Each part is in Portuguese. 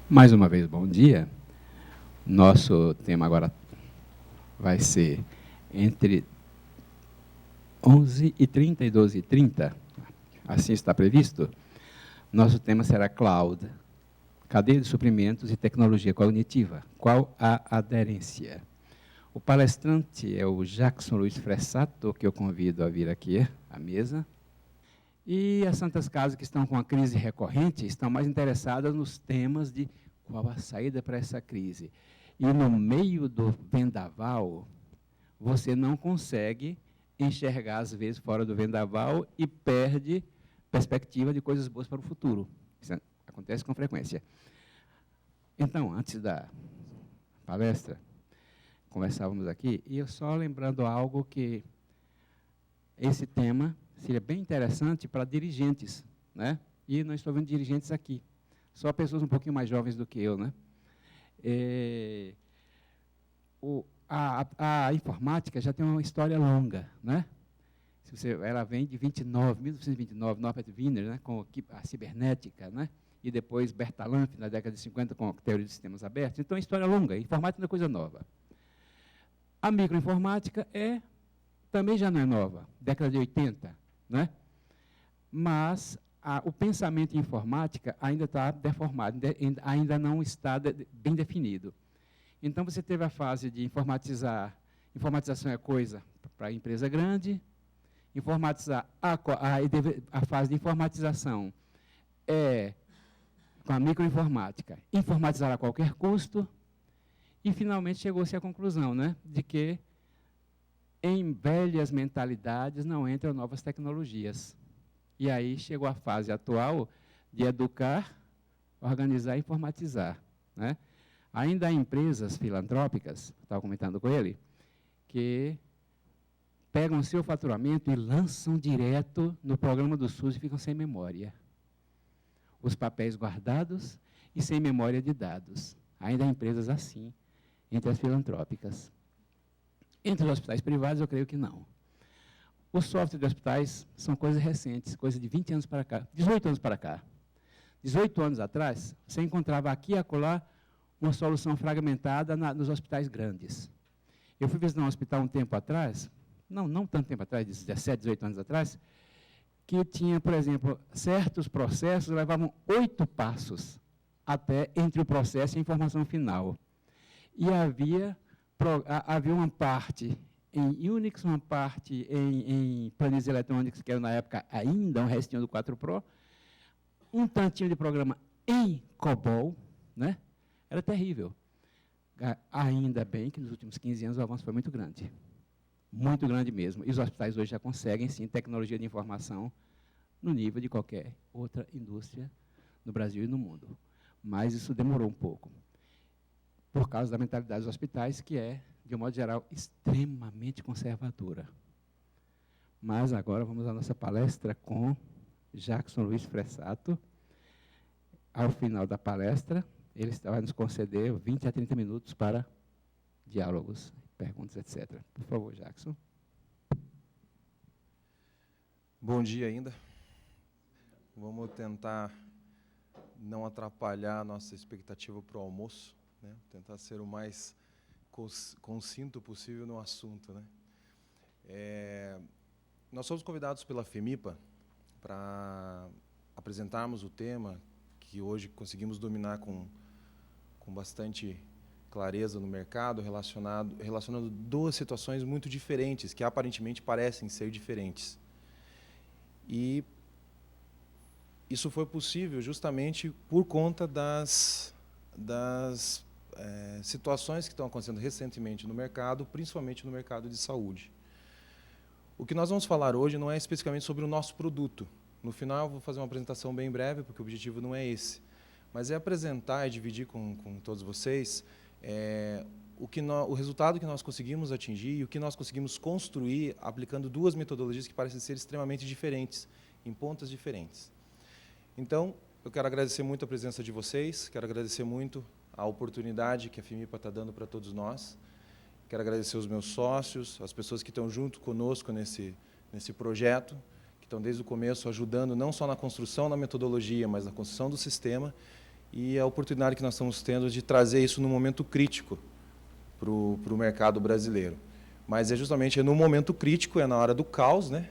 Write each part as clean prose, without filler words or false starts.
Mais uma vez, bom dia. Nosso tema agora vai ser entre 11h30 e 12h30, assim está previsto. Nosso tema será Cloud, cadeia de suprimentos e tecnologia cognitiva. Qual a aderência? O palestrante é o Jackson Luiz Fressato, que eu convido a vir aqui à mesa. E as santas casas que estão com a crise recorrente estão mais interessadas nos temas de qual a saída para essa crise. E no meio do vendaval, você não consegue enxergar, às vezes, fora do vendaval e perde perspectiva de coisas boas para o futuro. Isso acontece com frequência. Então, antes da palestra, conversávamos aqui, e eu só lembrando algo que esse tema seria bem interessante para dirigentes, né? E não estou vendo dirigentes aqui, só pessoas um pouquinho mais jovens do que eu, né? A informática já tem uma história longa, né? Ela vem de 1929, Norbert Wiener, né, com a cibernética, né? E depois Bertalanffy, na década de 50, com a teoria de sistemas abertos. Então, é história longa, a informática não é coisa nova. A microinformática também já não é nova, década de 80, né? Mas o pensamento em informática ainda está deformado, ainda não está bem definido. Então, você teve a fase de informatizar. Informatização é coisa para a empresa grande. Informatizar, a fase de informatização é com a microinformática. Informatizar a qualquer custo. E, finalmente, chegou-se à conclusão, né, de que em velhas mentalidades não entram novas tecnologias. E aí chegou a fase atual de educar, organizar e informatizar, né? Ainda há empresas filantrópicas, estava comentando com ele, que pegam seu faturamento e lançam direto no programa do SUS e ficam sem memória. Os papéis guardados e sem memória de dados. Ainda há empresas assim, entre as filantrópicas. Entre os hospitais privados, eu creio que não. Os softwares de hospitais são coisas recentes, coisa de 20 anos para cá, 18 anos para cá. 18 anos atrás, você encontrava aqui e acolá uma solução fragmentada nos hospitais grandes. Eu fui visitar um hospital um tempo atrás, não tanto tempo atrás, 17, 18 anos atrás, que tinha, por exemplo, certos processos levavam 8 passos até entre o processo e a informação final. E havia uma parte em Unix, uma parte em planilhas eletrônicas, que era na época ainda um restinho do 4 Pro, um tantinho de programa em COBOL, né? Era terrível. Ainda bem que nos últimos 15 anos o avanço foi muito grande mesmo. E os hospitais hoje já conseguem, sim, tecnologia de informação no nível de qualquer outra indústria no Brasil e no mundo. Mas isso demorou um pouco, por causa da mentalidade dos hospitais, que é, de um modo geral, extremamente conservadora. Mas agora vamos à nossa palestra com Jackson Luiz Fressato. Ao final da palestra, ele vai nos conceder 20 a 30 minutos para diálogos, perguntas, etc. Por favor, Jackson. Bom dia ainda. Vamos tentar não atrapalhar a nossa expectativa para o almoço, né? Tentar ser o mais conciso possível no assunto, né? Nós somos convidados pela FEMIPA para apresentarmos o tema que hoje conseguimos dominar com bastante clareza no mercado, relacionando duas situações muito diferentes, que aparentemente parecem ser diferentes. E isso foi possível justamente por conta das situações que estão acontecendo recentemente no mercado, principalmente no mercado de saúde. O que nós vamos falar hoje não é especificamente sobre o nosso produto. No final, eu vou fazer uma apresentação bem breve, porque o objetivo não é esse. Mas é apresentar e dividir com todos vocês o resultado que nós conseguimos atingir e o que nós conseguimos construir aplicando duas metodologias que parecem ser extremamente diferentes, em pontas diferentes. Então, eu quero agradecer muito a presença de vocês, quero agradecer muito a oportunidade que a FEMIPA está dando para todos nós. Quero agradecer os meus sócios, as pessoas que estão junto conosco nesse projeto, que estão desde o começo ajudando não só na construção da metodologia, mas na construção do sistema. e a oportunidade que nós estamos tendo de trazer isso num momento crítico para o mercado brasileiro. Mas é justamente no momento crítico, é na hora do caos, né,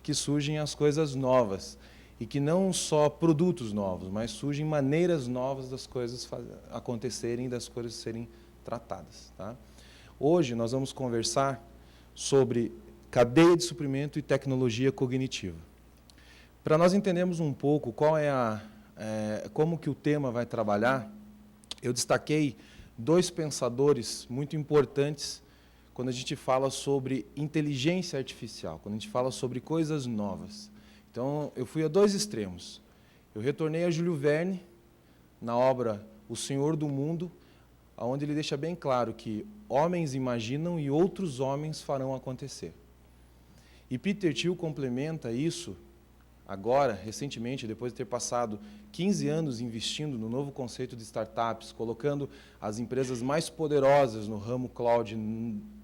que surgem as coisas novas. E que não só produtos novos, mas surgem maneiras novas das coisas acontecerem, das coisas serem tratadas. Tá? Hoje nós vamos conversar sobre cadeia de suprimento e tecnologia cognitiva. Para nós entendermos um pouco como que o tema vai trabalhar, eu destaquei 2 pensadores muito importantes quando a gente fala sobre inteligência artificial, quando a gente fala sobre coisas novas. Então, eu fui a 2 extremos. Eu retornei a Júlio Verne, na obra O Senhor do Mundo, onde ele deixa bem claro que homens imaginam e outros homens farão acontecer. E Peter Thiel complementa isso agora, recentemente, depois de ter passado 15 anos investindo no novo conceito de startups, colocando as empresas mais poderosas no ramo cloud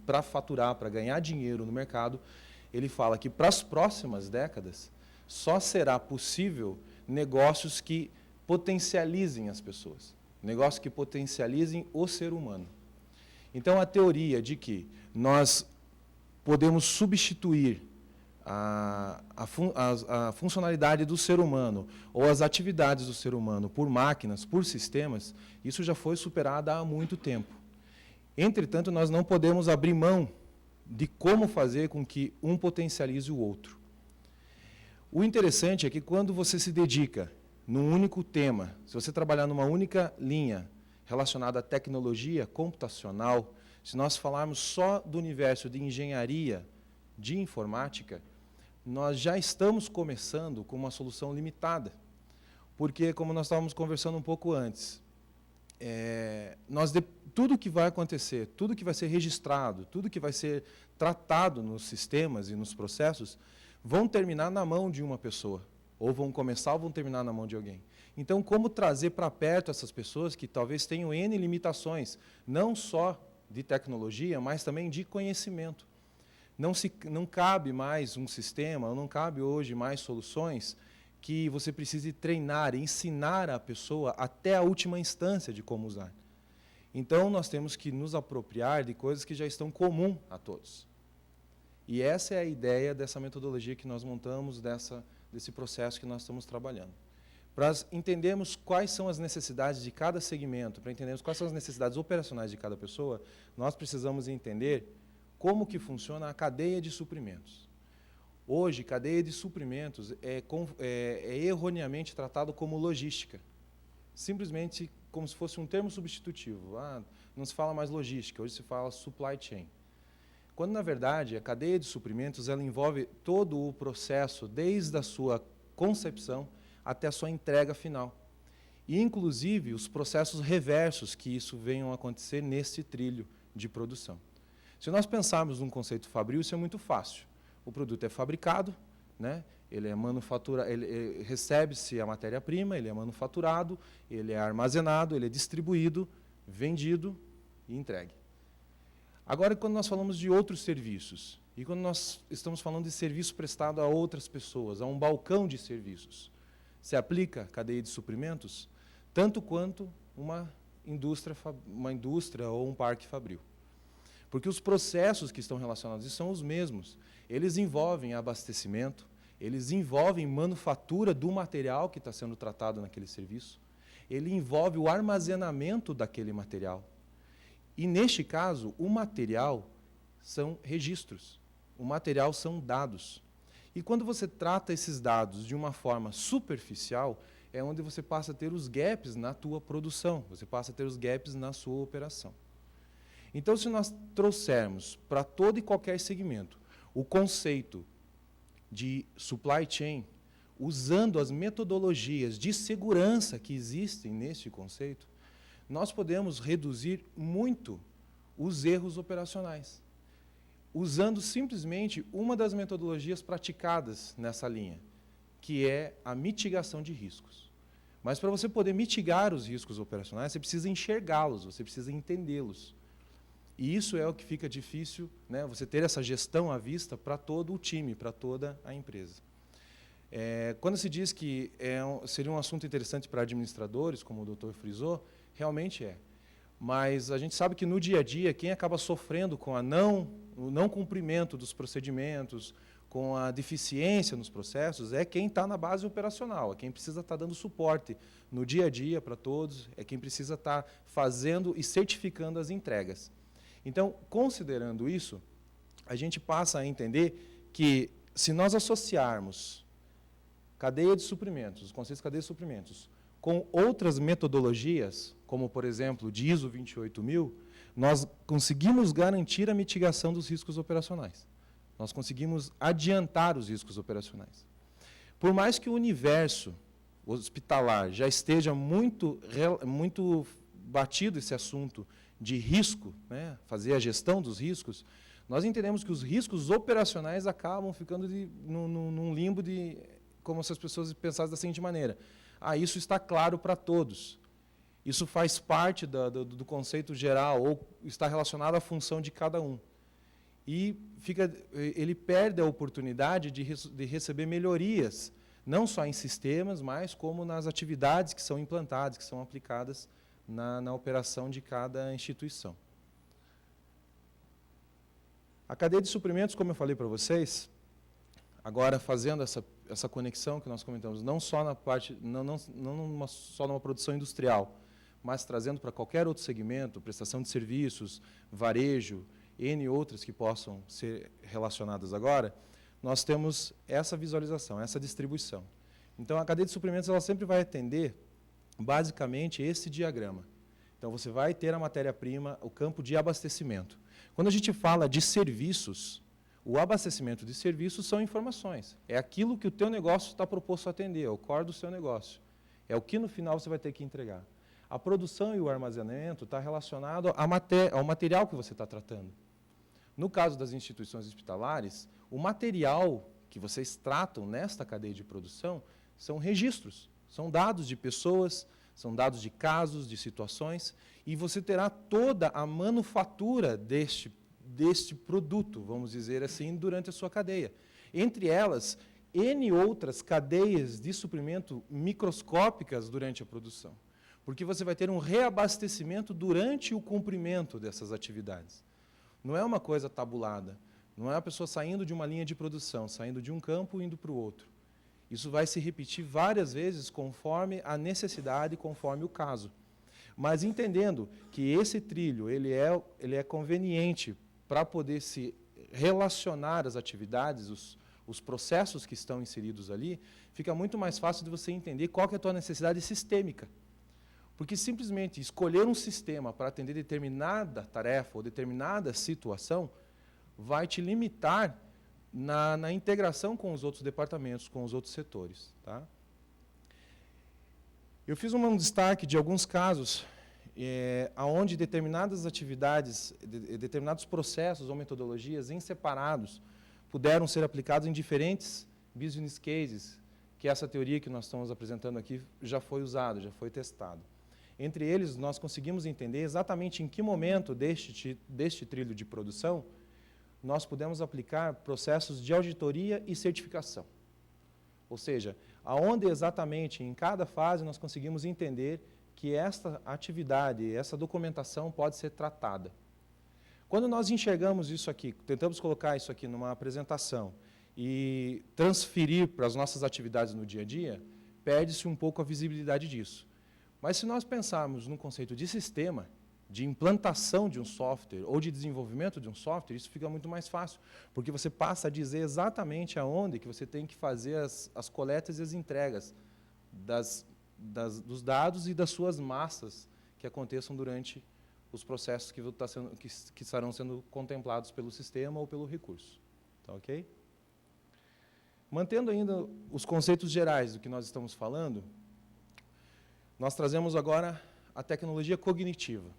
para faturar, para ganhar dinheiro no mercado. Ele fala que para as próximas décadas só será possível negócios que potencializem as pessoas, negócios que potencializem o ser humano. Então, a teoria de que nós podemos substituir a funcionalidade do ser humano ou as atividades do ser humano por máquinas, por sistemas, isso já foi superada há muito tempo. Entretanto, nós não podemos abrir mão de como fazer com que um potencialize o outro. O interessante é que quando você se dedica num único tema, se você trabalhar numa única linha relacionada à tecnologia computacional, se nós falarmos só do universo de engenharia, de informática, nós já estamos começando com uma solução limitada. Porque, como nós estávamos conversando um pouco antes, tudo que vai acontecer, tudo que vai ser registrado, tudo que vai ser tratado nos sistemas e nos processos, vão terminar na mão de uma pessoa, ou vão começar ou vão terminar na mão de alguém. Então, como trazer para perto essas pessoas que talvez tenham N limitações, não só de tecnologia, mas também de conhecimento. Não cabe mais um sistema, não cabe hoje mais soluções que você precise treinar, ensinar a pessoa até a última instância de como usar. Então, nós temos que nos apropriar de coisas que já estão comum a todos. E essa é a ideia dessa metodologia que nós montamos, desse processo que nós estamos trabalhando. Para entendermos quais são as necessidades de cada segmento, para entendermos quais são as necessidades operacionais de cada pessoa, nós precisamos entender como que funciona a cadeia de suprimentos. Hoje, cadeia de suprimentos é erroneamente tratado como logística. Simplesmente como se fosse um termo substitutivo. Não se fala mais logística, hoje se fala supply chain. Quando, na verdade, a cadeia de suprimentos ela envolve todo o processo, desde a sua concepção até a sua entrega final. E, inclusive, os processos reversos que isso venham a acontecer nesse trilho de produção. Se nós pensarmos num conceito fabril, isso é muito fácil. O produto é fabricado, né? Ele é manufaturado, recebe-se a matéria-prima, ele é manufaturado, ele é armazenado, ele é distribuído, vendido e entregue. Agora, quando nós falamos de outros serviços, e quando nós estamos falando de serviço prestado a outras pessoas, a um balcão de serviços, se aplica a cadeia de suprimentos, tanto quanto uma indústria ou um parque fabril. Porque os processos que estão relacionados a isso são os mesmos. Eles envolvem abastecimento, eles envolvem manufatura do material que está sendo tratado naquele serviço, ele envolve o armazenamento daquele material. E, neste caso, o material são registros, o material são dados. E quando você trata esses dados de uma forma superficial, é onde você passa a ter os gaps na tua produção, você passa a ter os gaps na sua operação. Então, se nós trouxermos para todo e qualquer segmento o conceito de supply chain, usando as metodologias de segurança que existem neste conceito, nós podemos reduzir muito os erros operacionais, usando simplesmente uma das metodologias praticadas nessa linha, que é a mitigação de riscos. Mas para você poder mitigar os riscos operacionais, você precisa enxergá-los, você precisa entendê-los. E isso é o que fica difícil, né, você ter essa gestão à vista para todo o time, para toda a empresa. Quando se diz que seria um assunto interessante para administradores, como o doutor frisou, realmente é. Mas a gente sabe que no dia a dia, quem acaba sofrendo com o não cumprimento dos procedimentos, com a deficiência nos processos, é quem está na base operacional, é quem precisa estar dando suporte no dia a dia para todos, é quem precisa estar fazendo e certificando as entregas. Então, considerando isso, a gente passa a entender que, se nós associarmos cadeia de suprimentos, os conceitos de cadeia de suprimentos, com outras metodologias, como, por exemplo, de ISO 28000, nós conseguimos garantir a mitigação dos riscos operacionais. Nós conseguimos adiantar os riscos operacionais. Por mais que o universo hospitalar já esteja muito batido esse assunto de risco, né, fazer a gestão dos riscos, nós entendemos que os riscos operacionais acabam ficando num limbo de, como se as pessoas pensassem da seguinte maneira: isso está claro para todos. Isso faz parte do conceito geral ou está relacionado à função de cada um. E ele perde a oportunidade de receber melhorias, não só em sistemas, mas como nas atividades que são implantadas, que são aplicadas na operação de cada instituição. A cadeia de suprimentos, como eu falei para vocês, agora fazendo essa conexão que nós comentamos, não só na parte, só numa produção industrial, mas trazendo para qualquer outro segmento, prestação de serviços, varejo, N outras que possam ser relacionadas agora, nós temos essa visualização, essa distribuição. Então, a cadeia de suprimentos ela sempre vai atender, basicamente, esse diagrama. Então, você vai ter a matéria-prima, o campo de abastecimento. Quando a gente fala de serviços, o abastecimento de serviços são informações. É aquilo que o teu negócio está proposto a atender, é o core do seu negócio. É o que, no final, você vai ter que entregar. A produção e o armazenamento está relacionado ao material que você está tratando. No caso das instituições hospitalares, o material que vocês tratam nesta cadeia de produção são registros, são dados de pessoas, são dados de casos, de situações, e você terá toda a manufatura deste produto, vamos dizer assim, durante a sua cadeia. Entre elas, N outras cadeias de suprimento microscópicas durante a produção, porque você vai ter um reabastecimento durante o cumprimento dessas atividades. Não é uma coisa tabulada, não é a pessoa saindo de uma linha de produção, saindo de um campo e indo para o outro. Isso vai se repetir várias vezes conforme a necessidade, conforme o caso. Mas entendendo que esse trilho ele é conveniente para poder se relacionar as atividades, os processos que estão inseridos ali, fica muito mais fácil de você entender qual que é a tua necessidade sistêmica. Porque simplesmente escolher um sistema para atender determinada tarefa ou determinada situação vai te limitar na integração com os outros departamentos, com os outros setores. Tá? Eu fiz um destaque de alguns casos onde determinadas atividades, determinados processos ou metodologias em separados puderam ser aplicados em diferentes business cases, que essa teoria que nós estamos apresentando aqui já foi usada, já foi testada. Entre eles, nós conseguimos entender exatamente em que momento deste trilho de produção nós pudemos aplicar processos de auditoria e certificação. Ou seja, aonde exatamente, em cada fase, nós conseguimos entender que esta atividade, essa documentação pode ser tratada. Quando nós enxergamos isso aqui, tentamos colocar isso aqui numa apresentação e transferir para as nossas atividades no dia a dia, perde-se um pouco a visibilidade disso. Mas se nós pensarmos no conceito de sistema, de implantação de um software ou de desenvolvimento de um software, isso fica muito mais fácil, porque você passa a dizer exatamente aonde que você tem que fazer as coletas e as entregas dos dados e das suas massas que aconteçam durante os processos que estarão sendo contemplados pelo sistema ou pelo recurso. Tá, ok? Mantendo ainda os conceitos gerais do que nós estamos falando, nós trazemos agora a tecnologia cognitiva.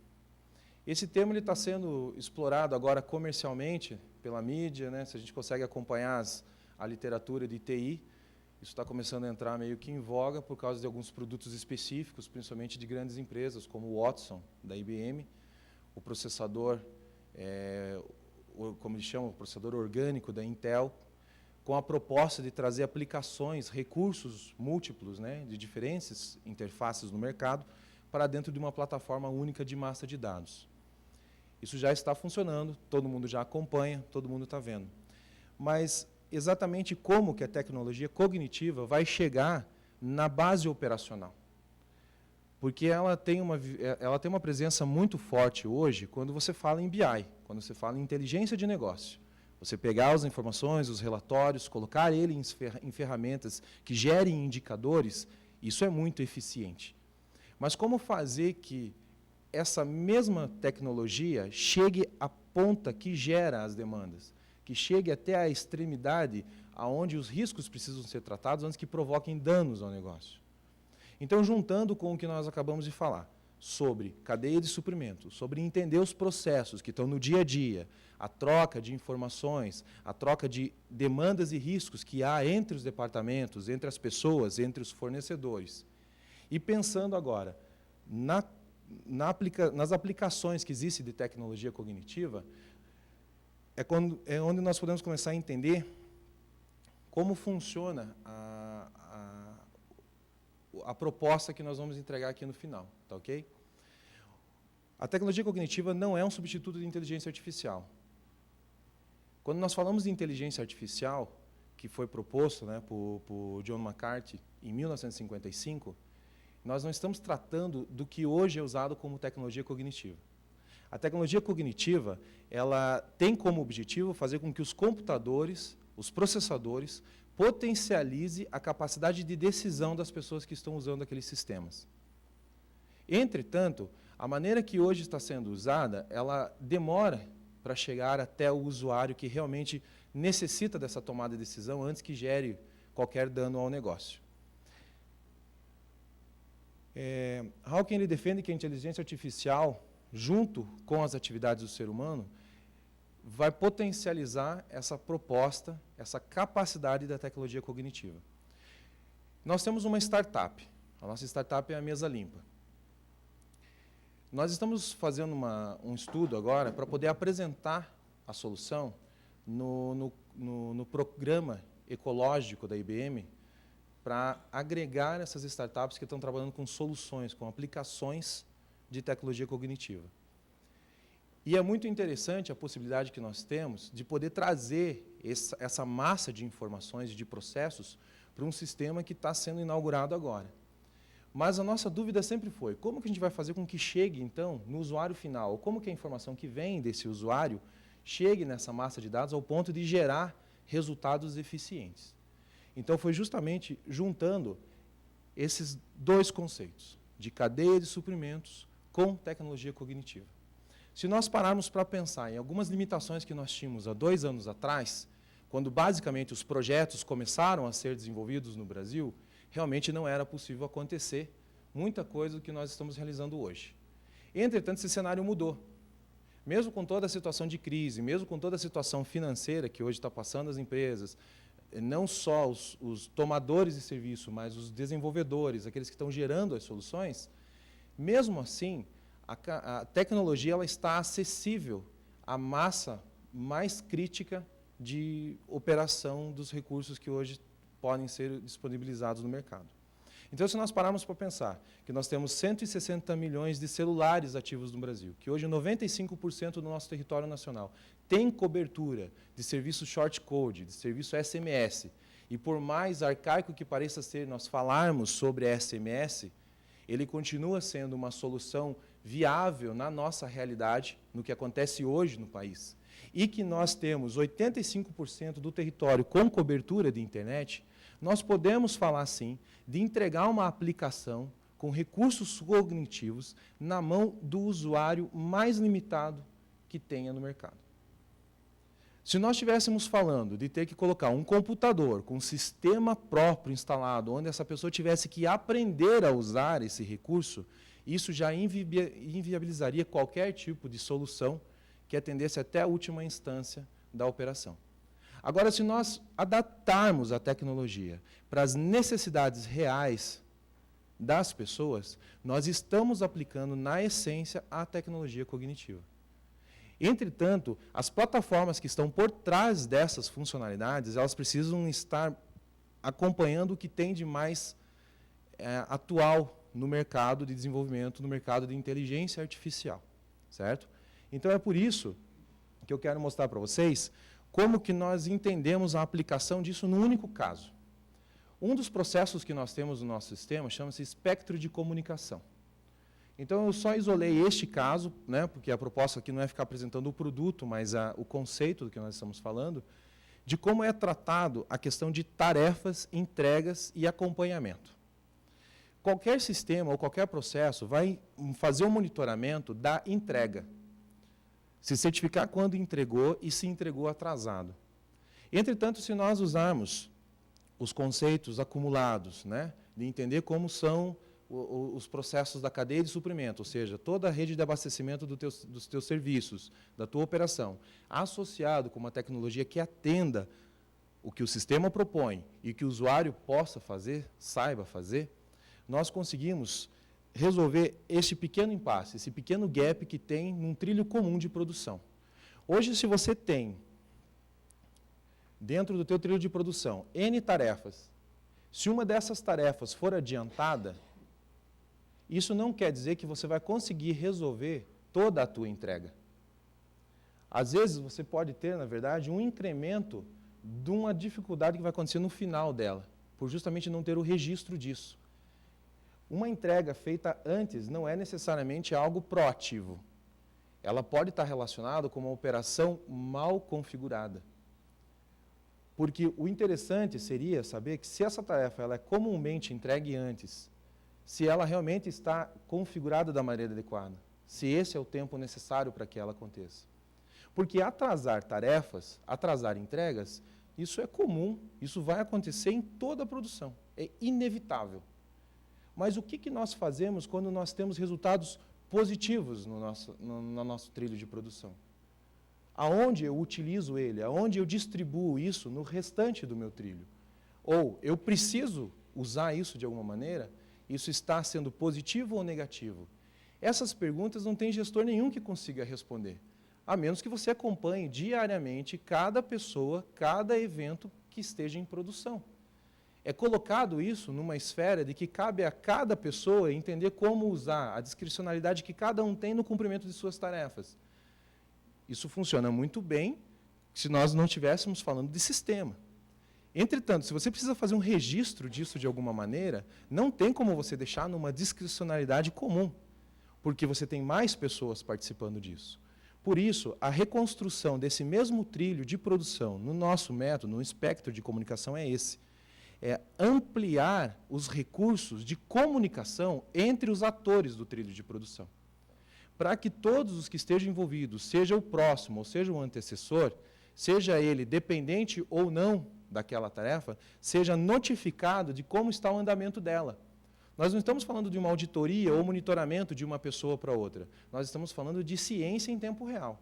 Esse termo está sendo explorado agora comercialmente pela mídia, né? Se a gente consegue acompanhar a literatura de TI, isso está começando a entrar meio que em voga por causa de alguns produtos específicos, principalmente de grandes empresas, como o Watson, da IBM, o processador, como eles chamam, o processador orgânico da Intel, com a proposta de trazer aplicações, recursos múltiplos, né, de diferentes interfaces no mercado, para dentro de uma plataforma única de massa de dados. Isso já está funcionando, todo mundo já acompanha, todo mundo está vendo. Mas exatamente como que a tecnologia cognitiva vai chegar na base operacional? Porque ela tem uma presença muito forte hoje quando você fala em BI, quando você fala em inteligência de negócio. Você pegar as informações, os relatórios, colocar ele em ferramentas que gerem indicadores, isso é muito eficiente. Mas como fazer que essa mesma tecnologia chegue à ponta que gera as demandas, que chegue até a extremidade aonde os riscos precisam ser tratados antes que provoquem danos ao negócio? Então, juntando com o que nós acabamos de falar, sobre cadeia de suprimento, sobre entender os processos que estão no dia a dia, a troca de informações, a troca de demandas e riscos que há entre os departamentos, entre as pessoas, entre os fornecedores. E pensando agora nas aplicações que existem de tecnologia cognitiva, é onde nós podemos começar a entender como funciona a proposta que nós vamos entregar aqui no final, tá ok? A tecnologia cognitiva não é um substituto de inteligência artificial. Quando nós falamos de inteligência artificial, que foi proposto, né, por John McCarthy em 1955, nós não estamos tratando do que hoje é usado como tecnologia cognitiva. A tecnologia cognitiva, ela tem como objetivo fazer com que os computadores, os processadores, potencialize a capacidade de decisão das pessoas que estão usando aqueles sistemas. Entretanto, a maneira que hoje está sendo usada, ela demora para chegar até o usuário que realmente necessita dessa tomada de decisão antes que gere qualquer dano ao negócio. Hawking ele defende que a inteligência artificial, junto com as atividades do ser humano, vai potencializar essa proposta, essa capacidade da tecnologia cognitiva. Nós temos uma startup. A nossa startup é a Mesa Limpa. Nós estamos fazendo um estudo agora para poder apresentar a solução no programa ecológico da IBM, para agregar essas startups que estão trabalhando com soluções, com aplicações de tecnologia cognitiva. E é muito interessante a possibilidade que nós temos de poder trazer essa massa de informações e de processos para um sistema que está sendo inaugurado agora. Mas a nossa dúvida sempre foi, como que a gente vai fazer com que chegue, então, no usuário final? Como que a informação que vem desse usuário chegue nessa massa de dados ao ponto de gerar resultados eficientes? Então, foi justamente juntando esses dois conceitos, de cadeia de suprimentos com tecnologia cognitiva. Se nós pararmos para pensar em algumas limitações que nós tínhamos há 2 anos atrás, quando basicamente os projetos começaram a ser desenvolvidos no Brasil, realmente não era possível acontecer muita coisa do que nós estamos realizando hoje. Entretanto, esse cenário mudou. Mesmo com toda a situação de crise, mesmo com toda a situação financeira que hoje está passando as empresas, não só os tomadores de serviço, mas os desenvolvedores, aqueles que estão gerando as soluções, mesmo assim, a tecnologia ela está acessível à massa mais crítica de operação dos recursos que hoje podem ser disponibilizados no mercado. Então, se nós pararmos para pensar que nós temos 160 milhões de celulares ativos no Brasil, que hoje 95% do nosso território nacional tem cobertura de serviço short code, de serviço SMS, e por mais arcaico que pareça ser nós falarmos sobre SMS, ele continua sendo uma solução viável na nossa realidade, no que acontece hoje no país, e que nós temos 85% do território com cobertura de internet, nós podemos falar, sim, de entregar uma aplicação com recursos cognitivos na mão do usuário mais limitado que tenha no mercado. Se nós estivéssemos falando de ter que colocar um computador com um sistema próprio instalado, onde essa pessoa tivesse que aprender a usar esse recurso, isso já inviabilizaria qualquer tipo de solução que atendesse até a última instância da operação. Agora, se nós adaptarmos a tecnologia para as necessidades reais das pessoas, nós estamos aplicando, na essência, a tecnologia cognitiva. Entretanto, as plataformas que estão por trás dessas funcionalidades, elas precisam estar acompanhando o que tem de mais atual no mercado de desenvolvimento, no mercado de inteligência artificial, certo? Então, é por isso que eu quero mostrar para vocês como que nós entendemos a aplicação disso num único caso. Um dos processos que nós temos no nosso sistema chama-se espectro de comunicação. Então, eu só isolei este caso, né, porque a proposta aqui não é ficar apresentando o produto, mas o conceito do que nós estamos falando, de como é tratado a questão de tarefas, entregas e acompanhamento. Qualquer sistema ou qualquer processo vai fazer um monitoramento da entrega. Se certificar quando entregou e se entregou atrasado. Entretanto, se nós usarmos os conceitos acumulados, né, de entender como são os processos da cadeia de suprimento, ou seja, toda a rede de abastecimento dos teus serviços, da tua operação, associado com uma tecnologia que atenda o que o sistema propõe e que o usuário possa fazer, saiba fazer, nós conseguimos resolver este pequeno impasse, esse pequeno gap que tem num trilho comum de produção. Hoje, se você tem, dentro do teu trilho de produção, N tarefas, se uma dessas tarefas for adiantada, isso não quer dizer que você vai conseguir resolver toda a tua entrega. Às vezes, você pode ter, na verdade, um incremento de uma dificuldade que vai acontecer no final dela, por justamente não ter o registro disso. Uma entrega feita antes não é necessariamente algo proativo. Ela pode estar relacionada com uma operação mal configurada. Porque o interessante seria saber que se essa tarefa ela é comumente entregue antes, se ela realmente está configurada da maneira adequada, se esse é o tempo necessário para que ela aconteça. Porque atrasar tarefas, atrasar entregas, isso é comum, isso vai acontecer em toda a produção, é inevitável. Mas o que nós fazemos quando nós temos resultados positivos no nosso trilho de produção? Aonde eu utilizo ele, aonde eu distribuo isso no restante do meu trilho? Ou eu preciso usar isso de alguma maneira? Isso está sendo positivo ou negativo? Essas perguntas não tem gestor nenhum que consiga responder, a menos que você acompanhe diariamente cada pessoa, cada evento que esteja em produção. É colocado isso numa esfera de que cabe a cada pessoa entender como usar a discricionalidade que cada um tem no cumprimento de suas tarefas. Isso funciona muito bem se nós não estivéssemos falando de sistema. Entretanto, se você precisa fazer um registro disso de alguma maneira, não tem como você deixar numa discricionalidade comum, porque você tem mais pessoas participando disso. Por isso, a reconstrução desse mesmo trilho de produção no nosso método, no espectro de comunicação, é esse. É ampliar os recursos de comunicação entre os atores do trilho de produção. Para que todos os que estejam envolvidos, seja o próximo ou seja o antecessor, seja ele dependente ou não daquela tarefa, seja notificado de como está o andamento dela. Nós não estamos falando de uma auditoria ou monitoramento de uma pessoa para outra. Nós estamos falando de ciência em tempo real.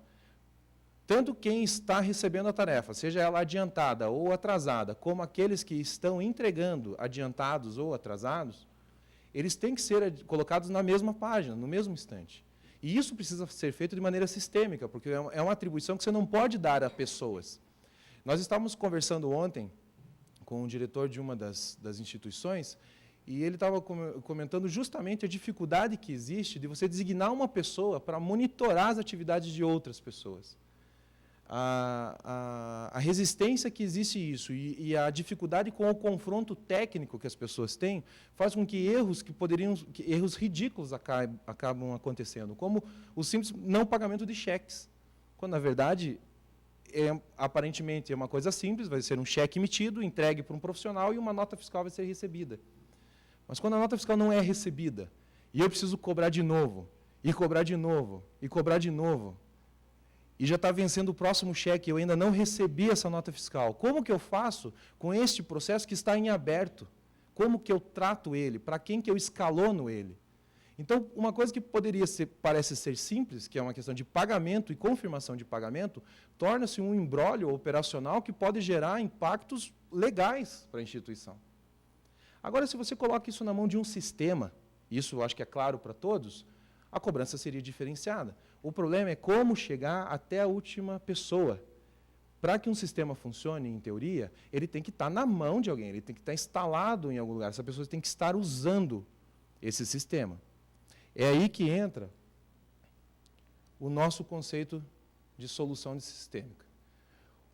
Tanto quem está recebendo a tarefa, seja ela adiantada ou atrasada, como aqueles que estão entregando adiantados ou atrasados, eles têm que ser colocados na mesma página, no mesmo instante. E isso precisa ser feito de maneira sistêmica, porque é uma atribuição que você não pode dar a pessoas. Nós estávamos conversando ontem com o diretor de uma das instituições, e ele estava comentando justamente a dificuldade que existe de você designar uma pessoa para monitorar as atividades de outras pessoas. A resistência que existe isso e a dificuldade com o confronto técnico que as pessoas têm faz com que erros ridículos acabam acontecendo, como o simples não pagamento de cheques, quando na verdade aparentemente é uma coisa simples, vai ser um cheque emitido, entregue para um profissional e uma nota fiscal vai ser recebida. Mas quando a nota fiscal não é recebida e eu preciso cobrar de novo, e cobrar de novo, e cobrar de novo, e já está vencendo o próximo cheque, eu ainda não recebi essa nota fiscal. Como que eu faço com este processo que está em aberto? Como que eu trato ele? Para quem que eu escalono ele? Então, uma coisa que parece ser simples, que é uma questão de pagamento e confirmação de pagamento, torna-se um imbróglio operacional que pode gerar impactos legais para a instituição. Agora, se você coloca isso na mão de um sistema, isso eu acho que é claro para todos, a cobrança seria diferenciada. O problema é como chegar até a última pessoa. Para que um sistema funcione, em teoria, ele tem que estar na mão de alguém, ele tem que estar instalado em algum lugar. Essa pessoa tem que estar usando esse sistema. É aí que entra o nosso conceito de solução sistêmica.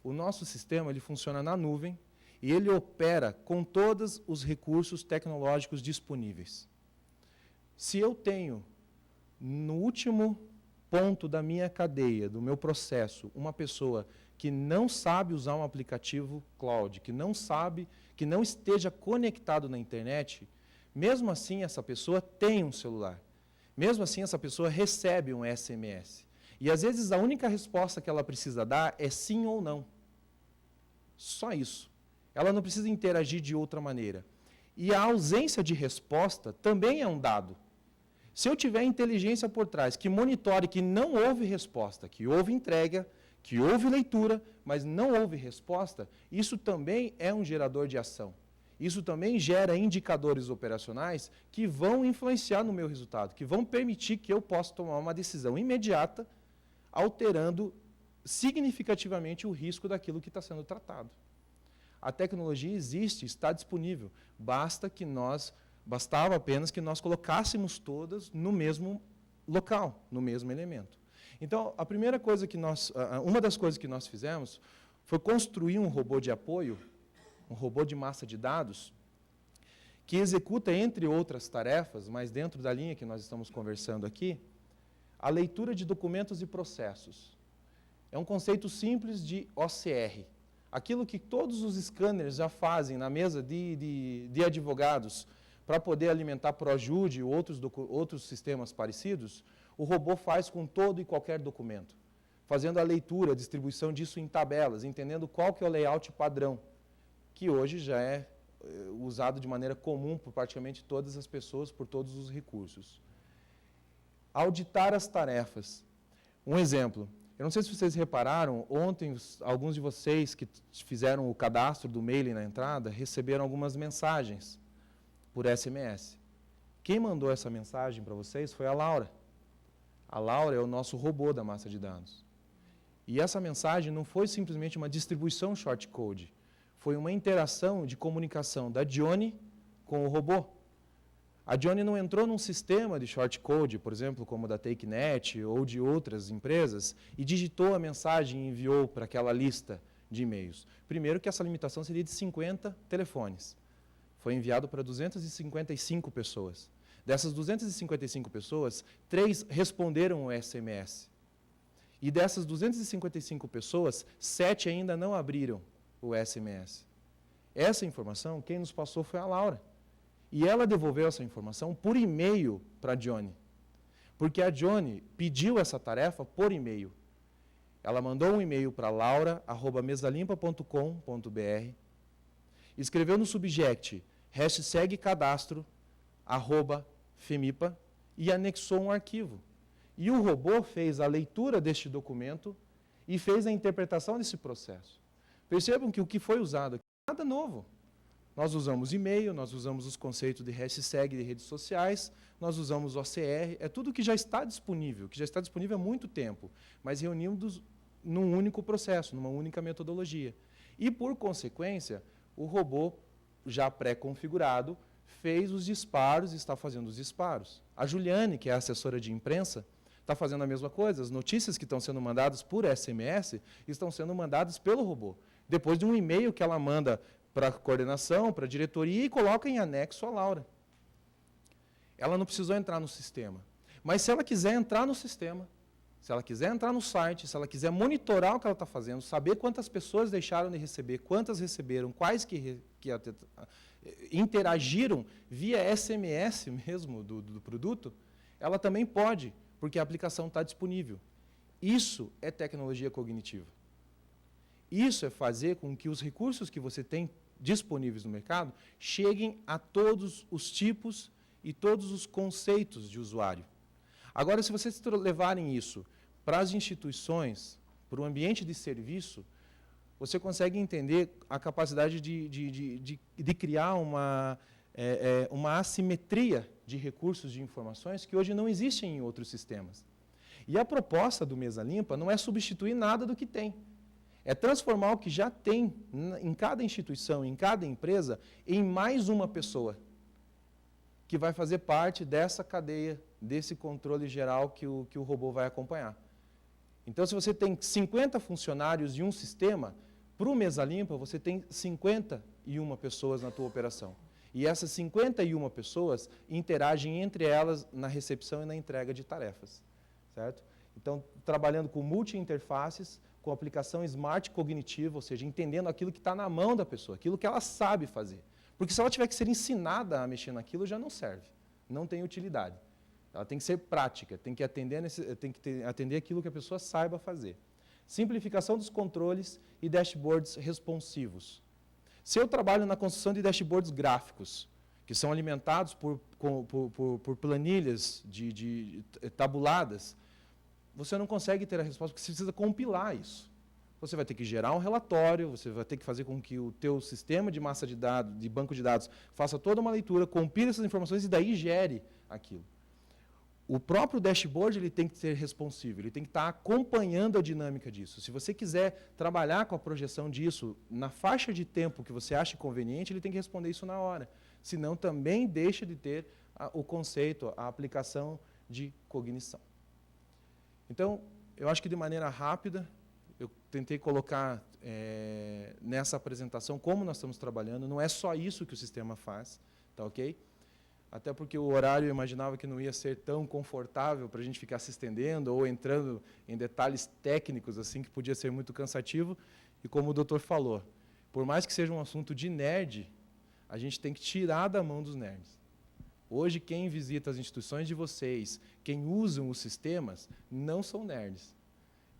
O nosso sistema ele funciona na nuvem e ele opera com todos os recursos tecnológicos disponíveis. Se eu tenho, no último ponto da minha cadeia, do meu processo, uma pessoa que não sabe usar um aplicativo cloud, que não sabe, que não esteja conectado na internet, mesmo assim essa pessoa tem um celular. Mesmo assim essa pessoa recebe um SMS. E às vezes a única resposta que ela precisa dar é sim ou não. Só isso. Ela não precisa interagir de outra maneira. E a ausência de resposta também é um dado. Se eu tiver inteligência por trás que monitore que não houve resposta, que houve entrega, que houve leitura, mas não houve resposta, isso também é um gerador de ação. Isso também gera indicadores operacionais que vão influenciar no meu resultado, que vão permitir que eu possa tomar uma decisão imediata, alterando significativamente o risco daquilo que está sendo tratado. A tecnologia existe, está disponível. Bastava apenas que nós colocássemos todas no mesmo local, no mesmo elemento. Então, a primeira coisa que uma das coisas que nós fizemos foi construir um robô de apoio, um robô de massa de dados, que executa, entre outras tarefas, mas dentro da linha que nós estamos conversando aqui, a leitura de documentos e processos. É um conceito simples de OCR. Aquilo que todos os scanners já fazem na mesa de advogados para poder alimentar Projude e outros sistemas parecidos, o robô faz com todo e qualquer documento, fazendo a leitura, a distribuição disso em tabelas, entendendo qual que é o layout padrão, que hoje já é usado de maneira comum por praticamente todas as pessoas, por todos os recursos. Auditar as tarefas. Um exemplo, eu não sei se vocês repararam, ontem alguns de vocês que fizeram o cadastro do mailing na entrada receberam algumas mensagens por SMS. Quem mandou essa mensagem para vocês foi a Laura. A Laura é o nosso robô da massa de dados. E essa mensagem não foi simplesmente uma distribuição shortcode, foi uma interação de comunicação da Johnny com o robô. A Johnny não entrou num sistema de shortcode, por exemplo, como o da TakeNet ou de outras empresas, e digitou a mensagem e enviou para aquela lista de e-mails. Primeiro que essa limitação seria de 50 telefones. Foi enviado para 255 pessoas. Dessas 255 pessoas, 3 responderam o SMS. E dessas 255 pessoas, 7 ainda não abriram o SMS. Essa informação, quem nos passou foi a Laura. E ela devolveu essa informação por e-mail para a Johnny. Porque a Johnny pediu essa tarefa por e-mail. Ela mandou um e-mail para laura@mesalimpa.com.br, escreveu no subject #cadastro @femipa e anexou um arquivo. E o robô fez a leitura deste documento e fez a interpretação desse processo. Percebam que o que foi usado aqui é nada novo. Nós usamos e-mail, nós usamos os conceitos de hashtag de redes sociais, nós usamos OCR, é tudo que já está disponível, há muito tempo, mas reunidos num único processo, numa única metodologia. E, por consequência, o robô, já pré-configurado, fez os disparos e está fazendo os disparos. A Juliane, que é a assessora de imprensa, está fazendo a mesma coisa. As notícias que estão sendo mandadas por SMS estão sendo mandadas pelo robô. Depois de um e-mail que ela manda para a coordenação, para a diretoria e coloca em anexo a Laura. Ela não precisou entrar no sistema. Mas se ela quiser entrar no sistema, se ela quiser entrar no site, se ela quiser monitorar o que ela está fazendo, saber quantas pessoas deixaram de receber, quantas receberam, quais que interagiram via SMS mesmo do produto, ela também pode, porque a aplicação está disponível. Isso é tecnologia cognitiva. Isso é fazer com que os recursos que você tem disponíveis no mercado cheguem a todos os tipos e todos os conceitos de usuário. Agora, se vocês levarem isso para as instituições, para o ambiente de serviço, você consegue entender a capacidade de criar uma assimetria de recursos de informações que hoje não existem em outros sistemas. E a proposta do Mesa Limpa não é substituir nada do que tem. É transformar o que já tem em cada instituição, em cada empresa, em mais uma pessoa que vai fazer parte dessa cadeia, desse controle geral que o robô vai acompanhar. Então, se você tem 50 funcionários e um sistema, para o Mesa Limpa, você tem 51 pessoas na tua operação. E essas 51 pessoas interagem entre elas na recepção e na entrega de tarefas. Certo? Então, trabalhando com multi-interfaces, com aplicação smart cognitiva, ou seja, entendendo aquilo que está na mão da pessoa, aquilo que ela sabe fazer. Porque se ela tiver que ser ensinada a mexer naquilo, já não serve, não tem utilidade. Ela tem que ser prática, tem que atender aquilo que a pessoa saiba fazer. Simplificação dos controles e dashboards responsivos. Se eu trabalho na construção de dashboards gráficos, que são alimentados por planilhas tabuladas, você não consegue ter a resposta, porque você precisa compilar isso. Você vai ter que gerar um relatório, você vai ter que fazer com que o teu sistema de massa de dados, de banco de dados, faça toda uma leitura, compile essas informações e daí gere aquilo. O próprio dashboard ele tem que ser responsivo, ele tem que estar acompanhando a dinâmica disso. Se você quiser trabalhar com a projeção disso na faixa de tempo que você acha conveniente, ele tem que responder isso na hora. Senão também deixa de ter o conceito, a aplicação de cognição. Então, eu acho que de maneira rápida, eu tentei colocar nessa apresentação como nós estamos trabalhando. Não é só isso que o sistema faz, tá ok? Até porque o horário eu imaginava que não ia ser tão confortável para a gente ficar se estendendo ou entrando em detalhes técnicos, assim, que podia ser muito cansativo. E como o doutor falou, por mais que seja um assunto de nerd, a gente tem que tirar da mão dos nerds. Hoje, quem visita as instituições de vocês, quem usam os sistemas, não são nerds.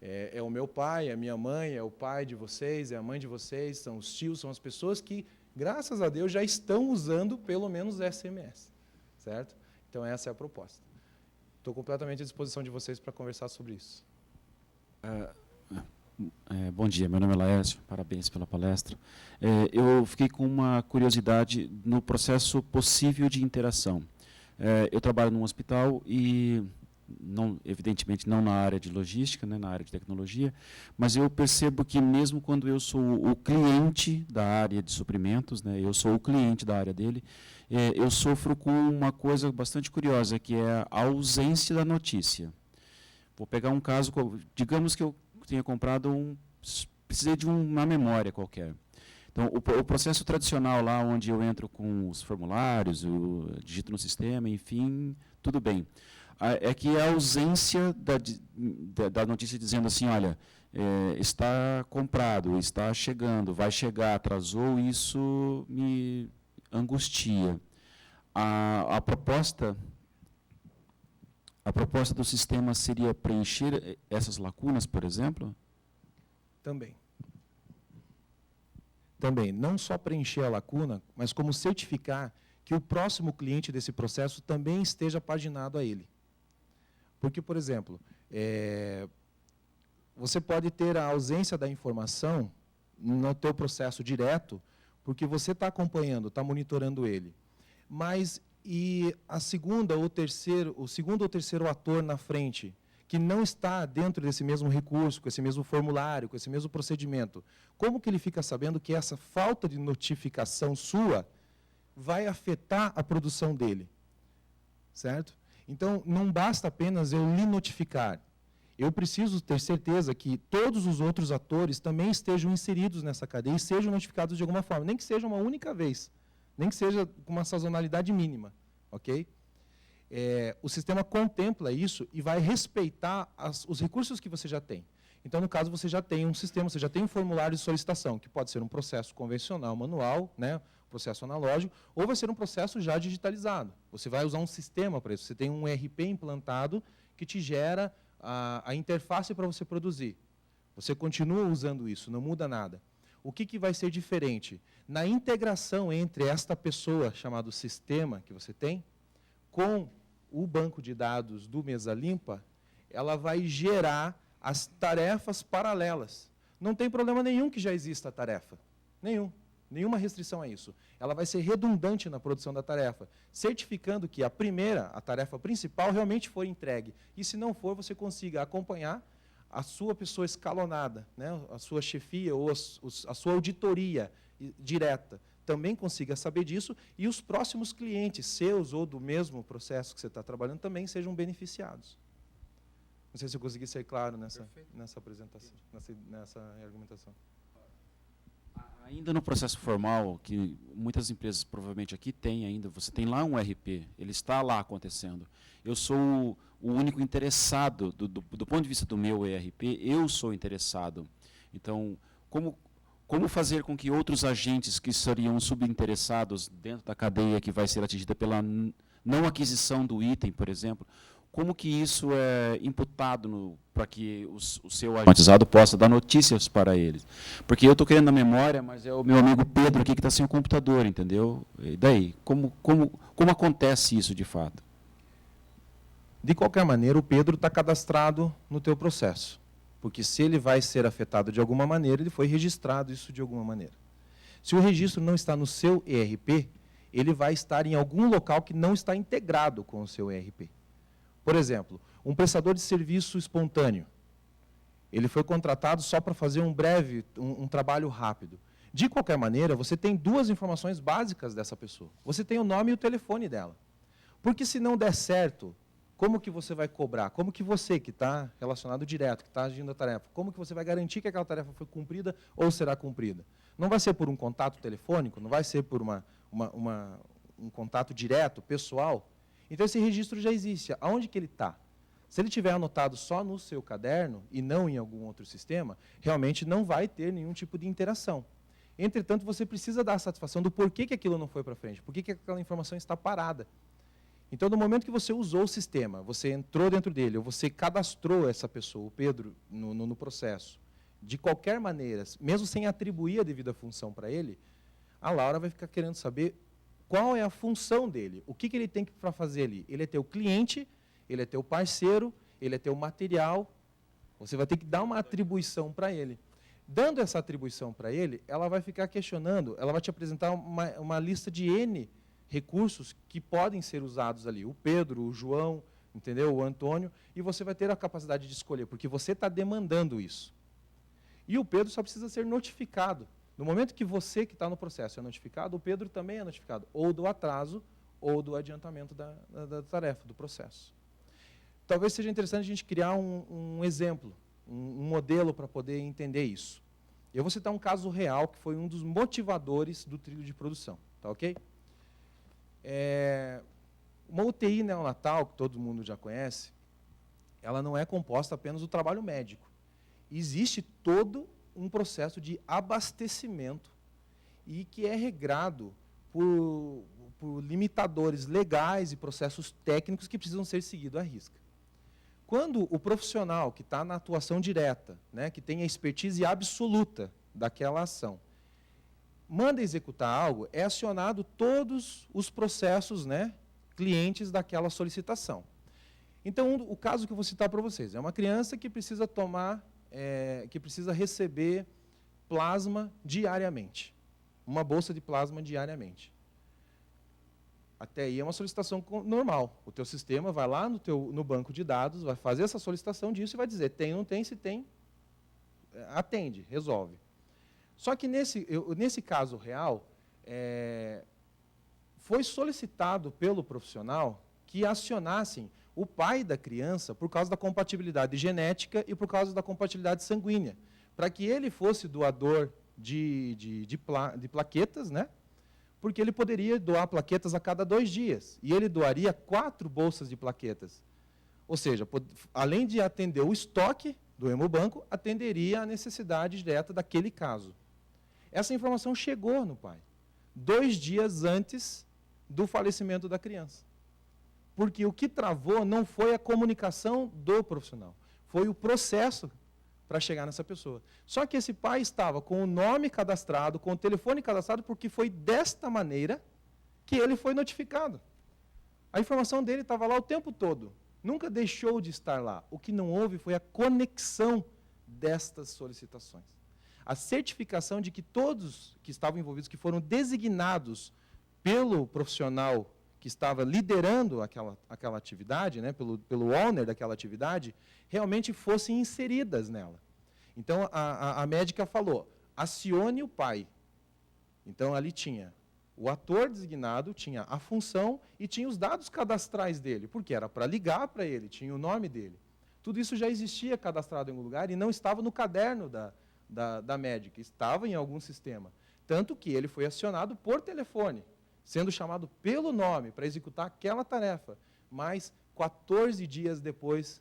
É o meu pai, é a minha mãe, é o pai de vocês, é a mãe de vocês, são os tios, são as pessoas que, graças a Deus, já estão usando pelo menos SMS. Certo? Então, essa é a proposta. Estou completamente à disposição de vocês para conversar sobre isso. Bom dia, meu nome é Laércio, parabéns pela palestra. Eu fiquei com uma curiosidade no processo possível de interação. Eu trabalho num hospital e, evidentemente, não na área de logística, né, na área de tecnologia, mas eu percebo que mesmo quando eu sou o cliente da área de suprimentos, né, eu sou o cliente da área dele, eu sofro com uma coisa bastante curiosa, que é a ausência da notícia. Vou pegar um caso, digamos que eu tenha comprado precisei de uma memória qualquer. Então, o processo tradicional lá, onde eu entro com os formulários, eu digito no sistema, enfim, tudo bem. É que a ausência da notícia dizendo assim, olha, está comprado, está chegando, vai chegar, atrasou, isso me angustia. A proposta do sistema seria preencher essas lacunas, por exemplo? Também. Não só preencher a lacuna, mas como certificar que o próximo cliente desse processo também esteja paginado a ele. Porque, por exemplo, você pode ter a ausência da informação no teu processo direto, porque você está acompanhando, está monitorando ele. Mas o segundo ou terceiro ator na frente, que não está dentro desse mesmo recurso, com esse mesmo formulário, com esse mesmo procedimento, como que ele fica sabendo que essa falta de notificação sua vai afetar a produção dele? Certo? Então, não basta apenas eu lhe notificar. Eu preciso ter certeza que todos os outros atores também estejam inseridos nessa cadeia e sejam notificados de alguma forma, nem que seja uma única vez, nem que seja com uma sazonalidade mínima. Ok? O sistema contempla isso e vai respeitar os recursos que você já tem. Então, no caso, você já tem um sistema, você já tem um formulário de solicitação, que pode ser um processo convencional, manual, né, processo analógico, ou vai ser um processo já digitalizado. Você vai usar um sistema para isso. Você tem um ERP implantado que te gera a interface para você produzir. Você continua usando isso, não muda nada. O que vai ser diferente? Na integração entre esta pessoa, chamado sistema que você tem, com o banco de dados do Mesa Limpa, ela vai gerar as tarefas paralelas. Não tem problema nenhum que já exista a tarefa. Nenhum. Nenhuma restrição a isso. Ela vai ser redundante na produção da tarefa, certificando que a tarefa principal, realmente foi entregue. E se não for, você consiga acompanhar a sua pessoa escalonada, né, a sua chefia ou a sua auditoria direta, também consiga saber disso, e os próximos clientes seus ou do mesmo processo que você está trabalhando também sejam beneficiados. Não sei se eu consegui ser claro nessa apresentação, nessa argumentação. Ainda no processo formal, que muitas empresas provavelmente aqui têm ainda, você tem lá um RP, ele está lá acontecendo. Eu sou o único interessado, do ponto de vista do meu ERP, eu sou interessado. Então, como fazer com que outros agentes que seriam subinteressados dentro da cadeia que vai ser atingida pela não aquisição do item, por exemplo, como que isso é imputado para que o seu automatizado possa dar notícias para eles? Porque eu estou querendo na memória, mas é o meu amigo Pedro aqui que está sem o computador, entendeu? E daí, como acontece isso de fato? De qualquer maneira, o Pedro está cadastrado no teu processo. Porque se ele vai ser afetado de alguma maneira, ele foi registrado isso de alguma maneira. Se o registro não está no seu ERP, ele vai estar em algum local que não está integrado com o seu ERP. Por exemplo, um prestador de serviço espontâneo. Ele foi contratado só para fazer um trabalho rápido. De qualquer maneira, você tem duas informações básicas dessa pessoa. Você tem o nome e o telefone dela. Porque se não der certo, como que você vai cobrar? Como que você, que está relacionado direto, que está agindo a tarefa, como que você vai garantir que aquela tarefa foi cumprida ou será cumprida? Não vai ser por um contato telefônico, não vai ser por um contato direto, pessoal. Então, esse registro já existe. Aonde que ele está? Se ele tiver anotado só no seu caderno e não em algum outro sistema, realmente não vai ter nenhum tipo de interação. Entretanto, você precisa dar a satisfação do porquê que aquilo não foi para frente, por que aquela informação está parada. Então, no momento que você usou o sistema, você entrou dentro dele, ou você cadastrou essa pessoa, o Pedro, no processo, de qualquer maneira, mesmo sem atribuir a devida função para ele, a Laura vai ficar querendo saber qual é a função dele, o que ele tem para fazer ali. Ele é teu cliente, ele é teu parceiro, ele é teu material, você vai ter que dar uma atribuição para ele. Dando essa atribuição para ele, ela vai ficar questionando, ela vai te apresentar uma lista de N recursos que podem ser usados ali. O Pedro, o João, entendeu? O Antônio, e você vai ter a capacidade de escolher, porque você está demandando isso. E o Pedro só precisa ser notificado. No momento que você que está no processo é notificado, o Pedro também é notificado, ou do atraso, ou do adiantamento da tarefa, do processo. Talvez seja interessante a gente criar um exemplo, um modelo para poder entender isso. Eu vou citar um caso real, que foi um dos motivadores do trilho de produção. Tá ok? Uma UTI neonatal, que todo mundo já conhece, ela não é composta apenas do trabalho médico. Existe todo um processo de abastecimento e que é regrado por limitadores legais e processos técnicos que precisam ser seguidos à risca. Quando o profissional que está na atuação direta, né, que tem a expertise absoluta daquela ação, manda executar algo, é acionado todos os processos, né, clientes daquela solicitação. Então, o caso que eu vou citar para vocês é uma criança que precisa que precisa receber plasma diariamente, uma bolsa de plasma diariamente. Até aí é uma solicitação normal. O teu sistema vai lá no banco de dados, vai fazer essa solicitação disso e vai dizer tem, não tem, se tem, atende, resolve. Só que nesse caso real, foi solicitado pelo profissional que acionassem o pai da criança por causa da compatibilidade genética e por causa da compatibilidade sanguínea, para que ele fosse doador de plaquetas, né? Porque ele poderia doar plaquetas a cada 2 dias, e ele doaria 4 bolsas de plaquetas. Ou seja, além de atender o estoque do hemobanco, atenderia a necessidade direta daquele caso. Essa informação chegou no pai, 2 dias antes do falecimento da criança. Porque o que travou não foi a comunicação do profissional, foi o processo para chegar nessa pessoa. Só que esse pai estava com o nome cadastrado, com o telefone cadastrado, porque foi desta maneira que ele foi notificado. A informação dele estava lá o tempo todo, nunca deixou de estar lá. O que não houve foi a conexão destas solicitações. a certificação de que todos que estavam envolvidos, que foram designados pelo profissional que estava liderando aquela atividade, né, pelo owner daquela atividade, realmente fossem inseridas nela. Então, a médica falou, acione o pai. Então, ali tinha o ator designado, tinha a função e tinha os dados cadastrais dele, porque era para ligar para ele, tinha o nome dele. Tudo isso já existia cadastrado em algum lugar e não estava no caderno da médica, estava em algum sistema. Tanto que ele foi acionado por telefone, sendo chamado pelo nome para executar aquela tarefa, mas 14 dias depois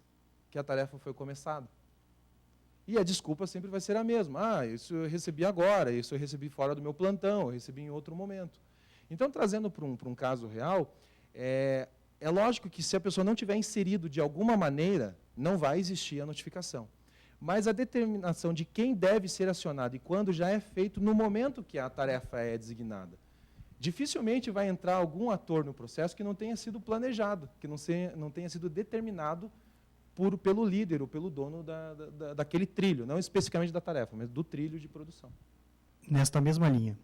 que a tarefa foi começada. E a desculpa sempre vai ser a mesma. Isso eu recebi agora, isso eu recebi fora do meu plantão, eu recebi em outro momento. Então, trazendo para um caso real, é lógico que se a pessoa não tiver inserido de alguma maneira, não vai existir a notificação. Mas a determinação de quem deve ser acionado e quando já é feito no momento que a tarefa é designada. Dificilmente vai entrar algum ator no processo que não tenha sido planejado, que não tenha sido determinado pelo líder ou pelo dono daquele trilho, não especificamente da tarefa, mas do trilho de produção. Nesta mesma linha,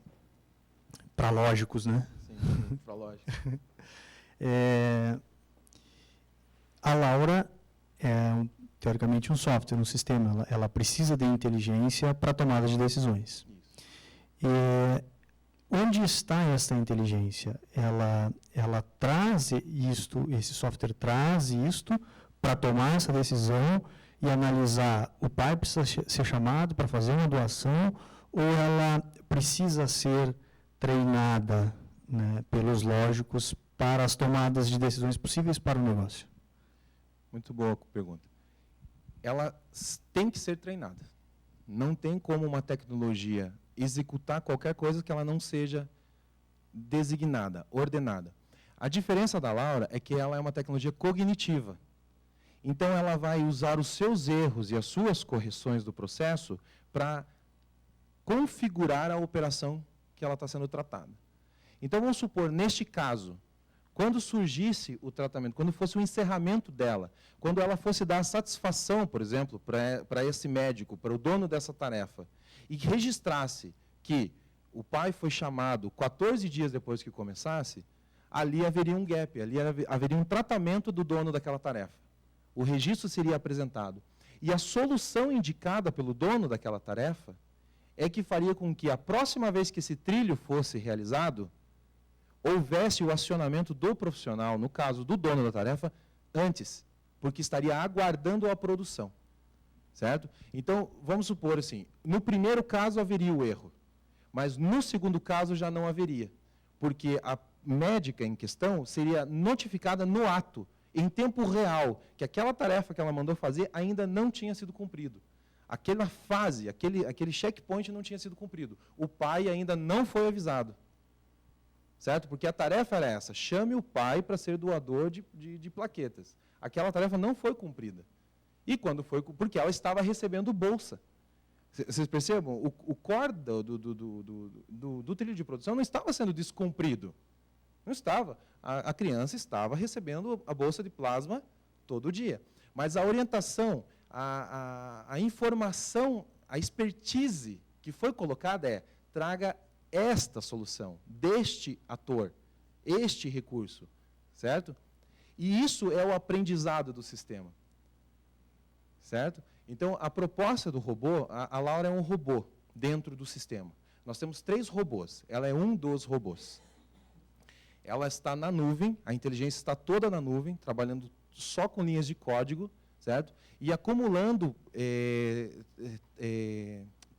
para lógicos, né? Sim, para lógicos. A Laura é, teoricamente, um software, um sistema. Ela precisa de inteligência para tomada de decisões. Onde está essa inteligência? Ela traz isto, esse software traz isto para tomar essa decisão e analisar, o pai precisa ser chamado para fazer uma doação ou ela precisa ser treinada, né, pelos lógicos para as tomadas de decisões possíveis para o negócio? Muito boa pergunta. Ela tem que ser treinada. Não tem como uma tecnologia executar qualquer coisa que ela não seja designada, ordenada. A diferença da Laura é que ela é uma tecnologia cognitiva. Então, ela vai usar os seus erros e as suas correções do processo para configurar a operação que ela está sendo tratada. Então, vamos supor, neste caso, quando surgisse o tratamento, quando fosse o encerramento dela, quando ela fosse dar satisfação, por exemplo, para esse médico, para o dono dessa tarefa, e que registrasse que o pai foi chamado 14 dias depois que começasse, ali haveria um gap, ali haveria um tratamento do dono daquela tarefa. O registro seria apresentado. E a solução indicada pelo dono daquela tarefa é que faria com que a próxima vez que esse trilho fosse realizado, houvesse o acionamento do profissional, no caso do dono da tarefa, antes, porque estaria aguardando a produção. Certo? Então, vamos supor assim, no primeiro caso haveria o erro, mas no segundo caso já não haveria, porque a médica em questão seria notificada no ato, em tempo real, que aquela tarefa que ela mandou fazer ainda não tinha sido cumprido. Aquela fase, aquele checkpoint não tinha sido cumprido. O pai ainda não foi avisado. Certo? Porque a tarefa era essa, chame o pai para ser doador de plaquetas. Aquela tarefa não foi cumprida. E quando foi, porque ela estava recebendo bolsa. Vocês percebam? O core do trilho de produção não estava sendo descumprido. Não estava. A criança estava recebendo a bolsa de plasma todo dia. Mas a orientação, a informação, a expertise que foi colocada é: traga esta solução, deste ator, este recurso. Certo? E isso é o aprendizado do sistema. Certo? Então, a proposta do robô, a Laura é um robô dentro do sistema. Nós temos 3 robôs. Ela é um dos robôs. Ela está na nuvem, a inteligência está toda na nuvem, trabalhando só com linhas de código, certo? E acumulando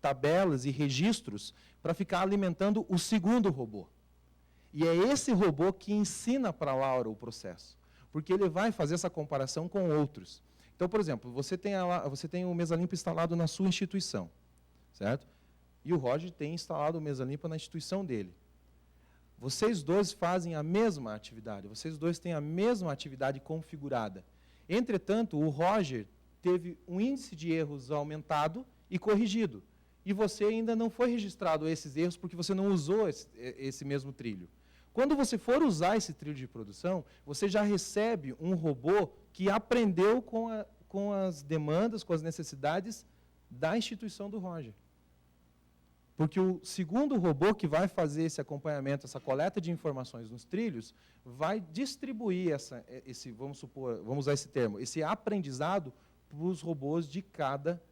tabelas e registros para ficar alimentando o segundo robô. E é esse robô que ensina para a Laura o processo, porque ele vai fazer essa comparação com outros. Então, por exemplo, você tem o Mesa Limpa instalado na sua instituição, certo? E o Roger tem instalado o Mesa Limpa na instituição dele. Vocês dois fazem a mesma atividade, vocês dois têm a mesma atividade configurada. Entretanto, o Roger teve um índice de erros aumentado e corrigido. E você ainda não foi registrado esses erros porque você não usou esse mesmo trilho. Quando você for usar esse trilho de produção, você já recebe um robô que aprendeu com as demandas, com as necessidades da instituição do Roger. Porque o segundo robô que vai fazer esse acompanhamento, essa coleta de informações nos trilhos, vai distribuir vamos usar esse termo, esse aprendizado para os robôs de cada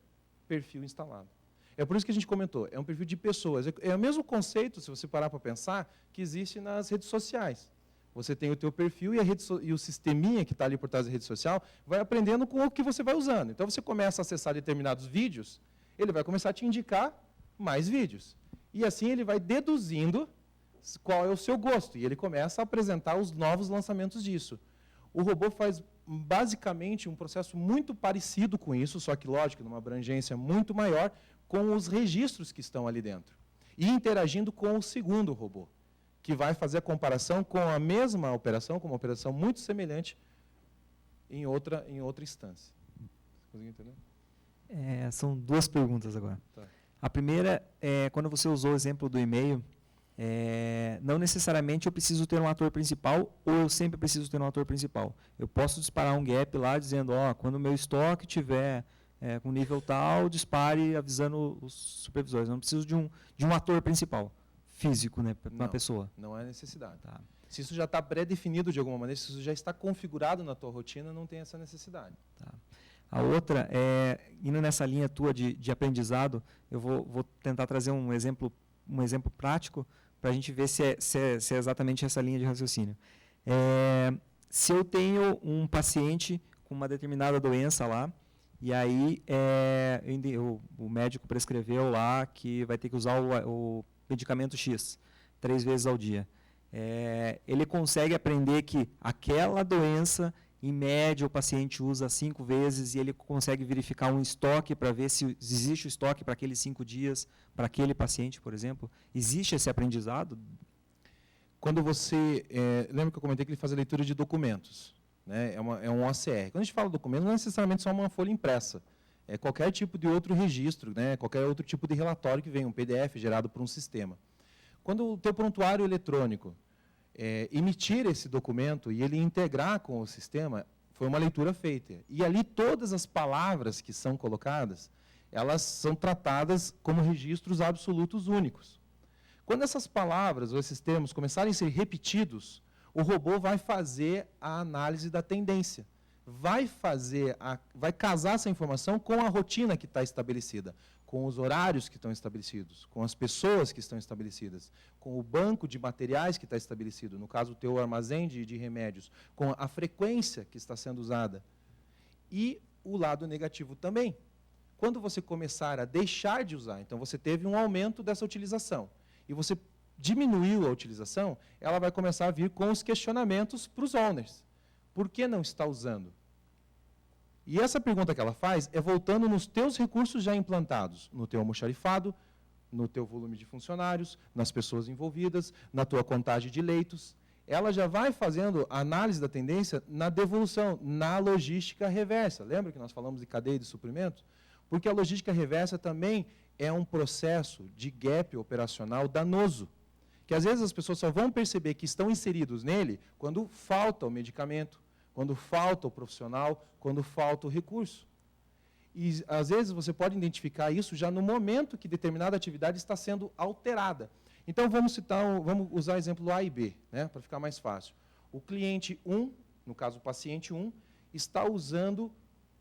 perfil instalado. É por isso que a gente comentou, é um perfil de pessoas. É o mesmo conceito, se você parar para pensar, que existe nas redes sociais. Você tem o teu perfil e o sisteminha que está ali por trás da rede social vai aprendendo com o que você vai usando. Então, você começa a acessar determinados vídeos, ele vai começar a te indicar mais vídeos. E assim ele vai deduzindo qual é o seu gosto. E ele começa a apresentar os novos lançamentos disso. O robô faz basicamente um processo muito parecido com isso, só que, lógico, numa abrangência muito maior, com os registros que estão ali dentro. E interagindo com o segundo robô, que vai fazer a comparação com a mesma operação, com uma operação muito semelhante em outra instância. Conseguiu entender? São duas perguntas agora. Tá. A primeira é, quando você usou o exemplo do e-mail, não necessariamente eu preciso ter um ator principal ou eu sempre preciso ter um ator principal. Eu posso disparar um gap lá dizendo, quando o meu estoque tiver com nível tal, dispare avisando os supervisores. Eu não preciso de um ator principal, físico, né, para uma pessoa. Não é necessidade. Tá. Se isso já está pré-definido de alguma maneira, se isso já está configurado na tua rotina, não tem essa necessidade. Tá. A outra, indo nessa linha tua de aprendizado, eu vou tentar trazer um exemplo prático para a gente ver se é exatamente essa linha de raciocínio. Se eu tenho um paciente com uma determinada doença lá, e aí o médico prescreveu lá que vai ter que usar o medicamento X 3 vezes ao dia. Ele consegue aprender que aquela doença, em média, o paciente usa 5 vezes e ele consegue verificar um estoque para ver se existe o estoque para aqueles 5 dias, para aquele paciente, por exemplo. Existe esse aprendizado? Quando você... lembra que eu comentei que ele faz a leitura de documentos, né? É um OCR. Quando a gente fala documento, não é necessariamente só uma folha impressa. É qualquer tipo de outro registro, né? Qualquer outro tipo de relatório que vem, um PDF gerado por um sistema. Quando o teu prontuário eletrônico emitir esse documento e ele integrar com o sistema, foi uma leitura feita. E ali todas as palavras que são colocadas, elas são tratadas como registros absolutos únicos. Quando essas palavras ou esses termos começarem a ser repetidos, o robô vai fazer a análise da tendência. Vai casar essa informação com a rotina que está estabelecida, com os horários que estão estabelecidos, com as pessoas que estão estabelecidas, com o banco de materiais que está estabelecido, no caso o teu armazém de remédios, com a frequência que está sendo usada. E o lado negativo também. Quando você começar a deixar de usar, então você teve um aumento dessa utilização, e você diminuiu a utilização, ela vai começar a vir com os questionamentos para os owners. Por que não está usando? E essa pergunta que ela faz é voltando nos teus recursos já implantados, no teu almoxarifado, no teu volume de funcionários, nas pessoas envolvidas, na tua contagem de leitos. Ela já vai fazendo a análise da tendência na devolução, na logística reversa. Lembra que nós falamos de cadeia de suprimento? Porque a logística reversa também é um processo de gap operacional danoso, que às vezes as pessoas só vão perceber que estão inseridos nele quando falta o medicamento, quando falta o profissional, quando falta o recurso. E às vezes você pode identificar isso já no momento que determinada atividade está sendo alterada. Então vamos usar o exemplo A e B, né, para ficar mais fácil. O cliente 1, no caso o paciente 1, está usando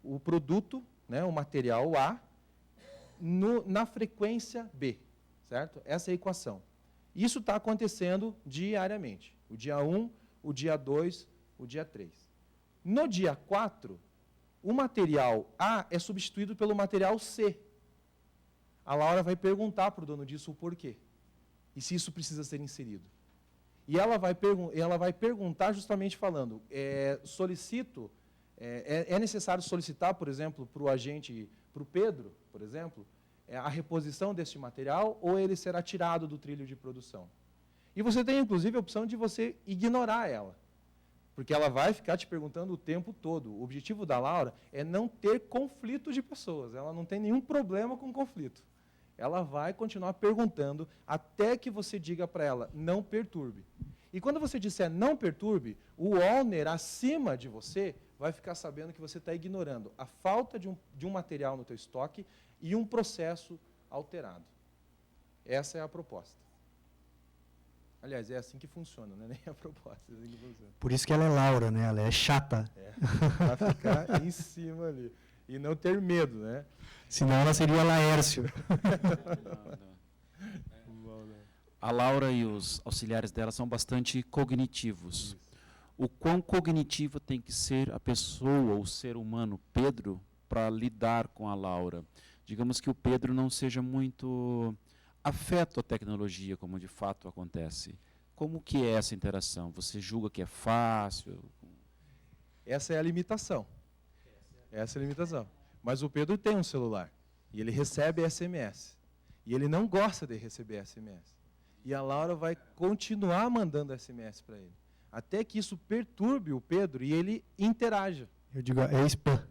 o produto, né, o material A, na frequência B, certo? Essa é a equação. Isso está acontecendo diariamente. O dia 1, o dia 2, o dia 3. No dia 4, o material A é substituído pelo material C. A Laura vai perguntar para o dono disso o porquê. E se isso precisa ser inserido. E ela vai perguntar justamente falando, é necessário solicitar, por exemplo, para o agente, para o Pedro, por exemplo, a reposição deste material ou ele será tirado do trilho de produção. E você tem, inclusive, a opção de você ignorar ela. Porque ela vai ficar te perguntando o tempo todo. O objetivo da Laura é não ter conflito de pessoas. Ela não tem nenhum problema com conflito. Ela vai continuar perguntando até que você diga para ela, não perturbe. E quando você disser não perturbe, o owner acima de você vai ficar sabendo que você está ignorando a falta de um material no teu estoque e um processo alterado. Essa é a proposta. Aliás, é assim que funciona, não é nem a proposta. É assim que funciona. Por isso que ela é Laura, né? Ela é chata. Para ficar em cima ali. E não ter medo, né? Senão ela seria Laércio. A Laura e os auxiliares dela são bastante cognitivos. O quão cognitivo tem que ser a pessoa, o ser humano, Pedro, para lidar com a Laura? Digamos que o Pedro não seja muito afeto à tecnologia, como de fato acontece. Como que é essa interação? Você julga que é fácil? Essa é a limitação. Essa é a limitação. Mas o Pedro tem um celular e ele recebe SMS. E ele não gosta de receber SMS. E a Laura vai continuar mandando SMS para ele. Até que isso perturbe o Pedro e ele interaja. Eu digo, é spam.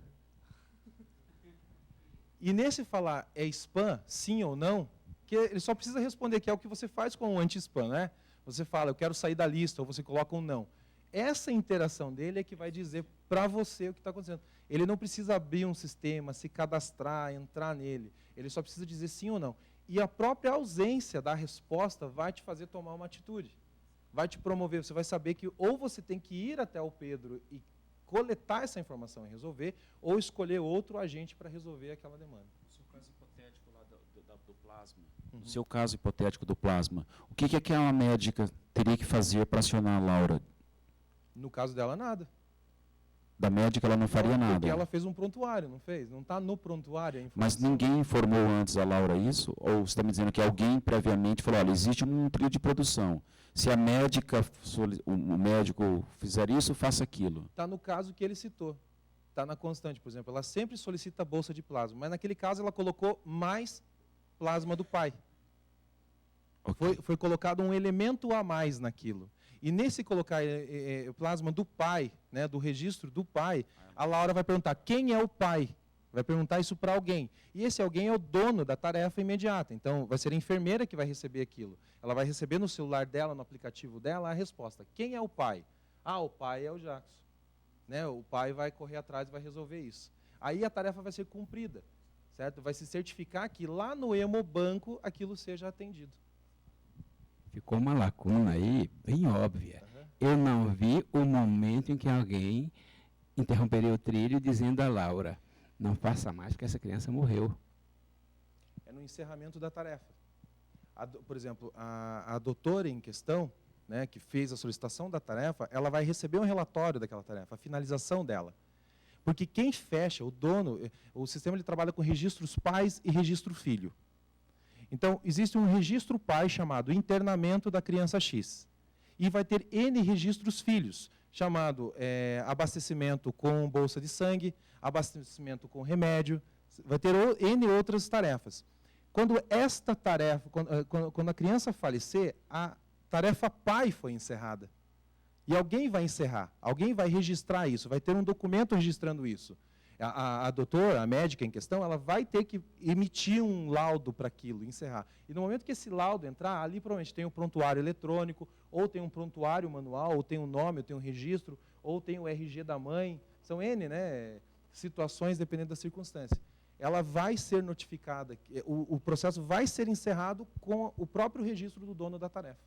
E nesse falar é spam, sim ou não, que ele só precisa responder, que é o que você faz com o anti-spam, né? Você fala, eu quero sair da lista, ou você coloca um não. Essa interação dele é que vai dizer para você o que está acontecendo. Ele não precisa abrir um sistema, se cadastrar, entrar nele. Ele só precisa dizer sim ou não. E a própria ausência da resposta vai te fazer tomar uma atitude. Vai te promover. Você vai saber que ou você tem que ir até o Pedro e coletar essa informação e resolver, ou escolher outro agente para resolver aquela demanda. No seu caso hipotético lá do plasma, no seu caso hipotético do plasma, o que aquela médica teria que fazer para acionar a Laura? No caso dela, nada. Da médica ela não faria nada. Porque ela fez um prontuário, não fez? Não está no prontuário a informação. Mas ninguém informou antes a Laura isso? Ou você está me dizendo que alguém previamente falou, olha, existe um trilho de produção. Se a médica, o médico fizer isso, faça aquilo. Está no caso que ele citou. Está na constante, por exemplo. Ela sempre solicita a bolsa de plasma, mas naquele caso ela colocou mais plasma do pai. Okay. Foi colocado um elemento a mais naquilo. E nesse colocar plasma do pai, né, do registro do pai, a Laura vai perguntar quem é o pai. Vai perguntar isso para alguém. E esse alguém é o dono da tarefa imediata. Então, vai ser a enfermeira que vai receber aquilo. Ela vai receber no celular dela, no aplicativo dela, a resposta. Quem é o pai? Ah, o pai é o Jackson. Né? O pai vai correr atrás e vai resolver isso. Aí a tarefa vai ser cumprida. Certo? Vai se certificar que lá no Hemobanco aquilo seja atendido. Ficou uma lacuna aí bem óbvia. Eu não vi o momento em que alguém interromperia o trilho dizendo a Laura, não faça mais porque essa criança morreu. É no encerramento da tarefa. Por exemplo, a doutora em questão, né, que fez a solicitação da tarefa, ela vai receber um relatório daquela tarefa, a finalização dela. Porque quem fecha, o dono, o sistema ele trabalha com registros pais e registro filho. Então, existe um registro pai chamado internamento da criança X. E vai ter N registros filhos, chamado abastecimento com bolsa de sangue, abastecimento com remédio, vai ter N outras tarefas. Quando esta tarefa, quando a criança falecer, a tarefa pai foi encerrada. E alguém vai encerrar, alguém vai registrar isso, vai ter um documento registrando isso. A doutora, a médica em questão, ela vai ter que emitir um laudo para aquilo, encerrar. E no momento que esse laudo entrar, ali provavelmente tem um prontuário eletrônico, ou tem um prontuário manual, ou tem um nome, ou tem um registro, ou tem o RG da mãe. São N, né, situações dependendo da circunstância. Ela vai ser notificada, o processo vai ser encerrado com o próprio registro do dono da tarefa.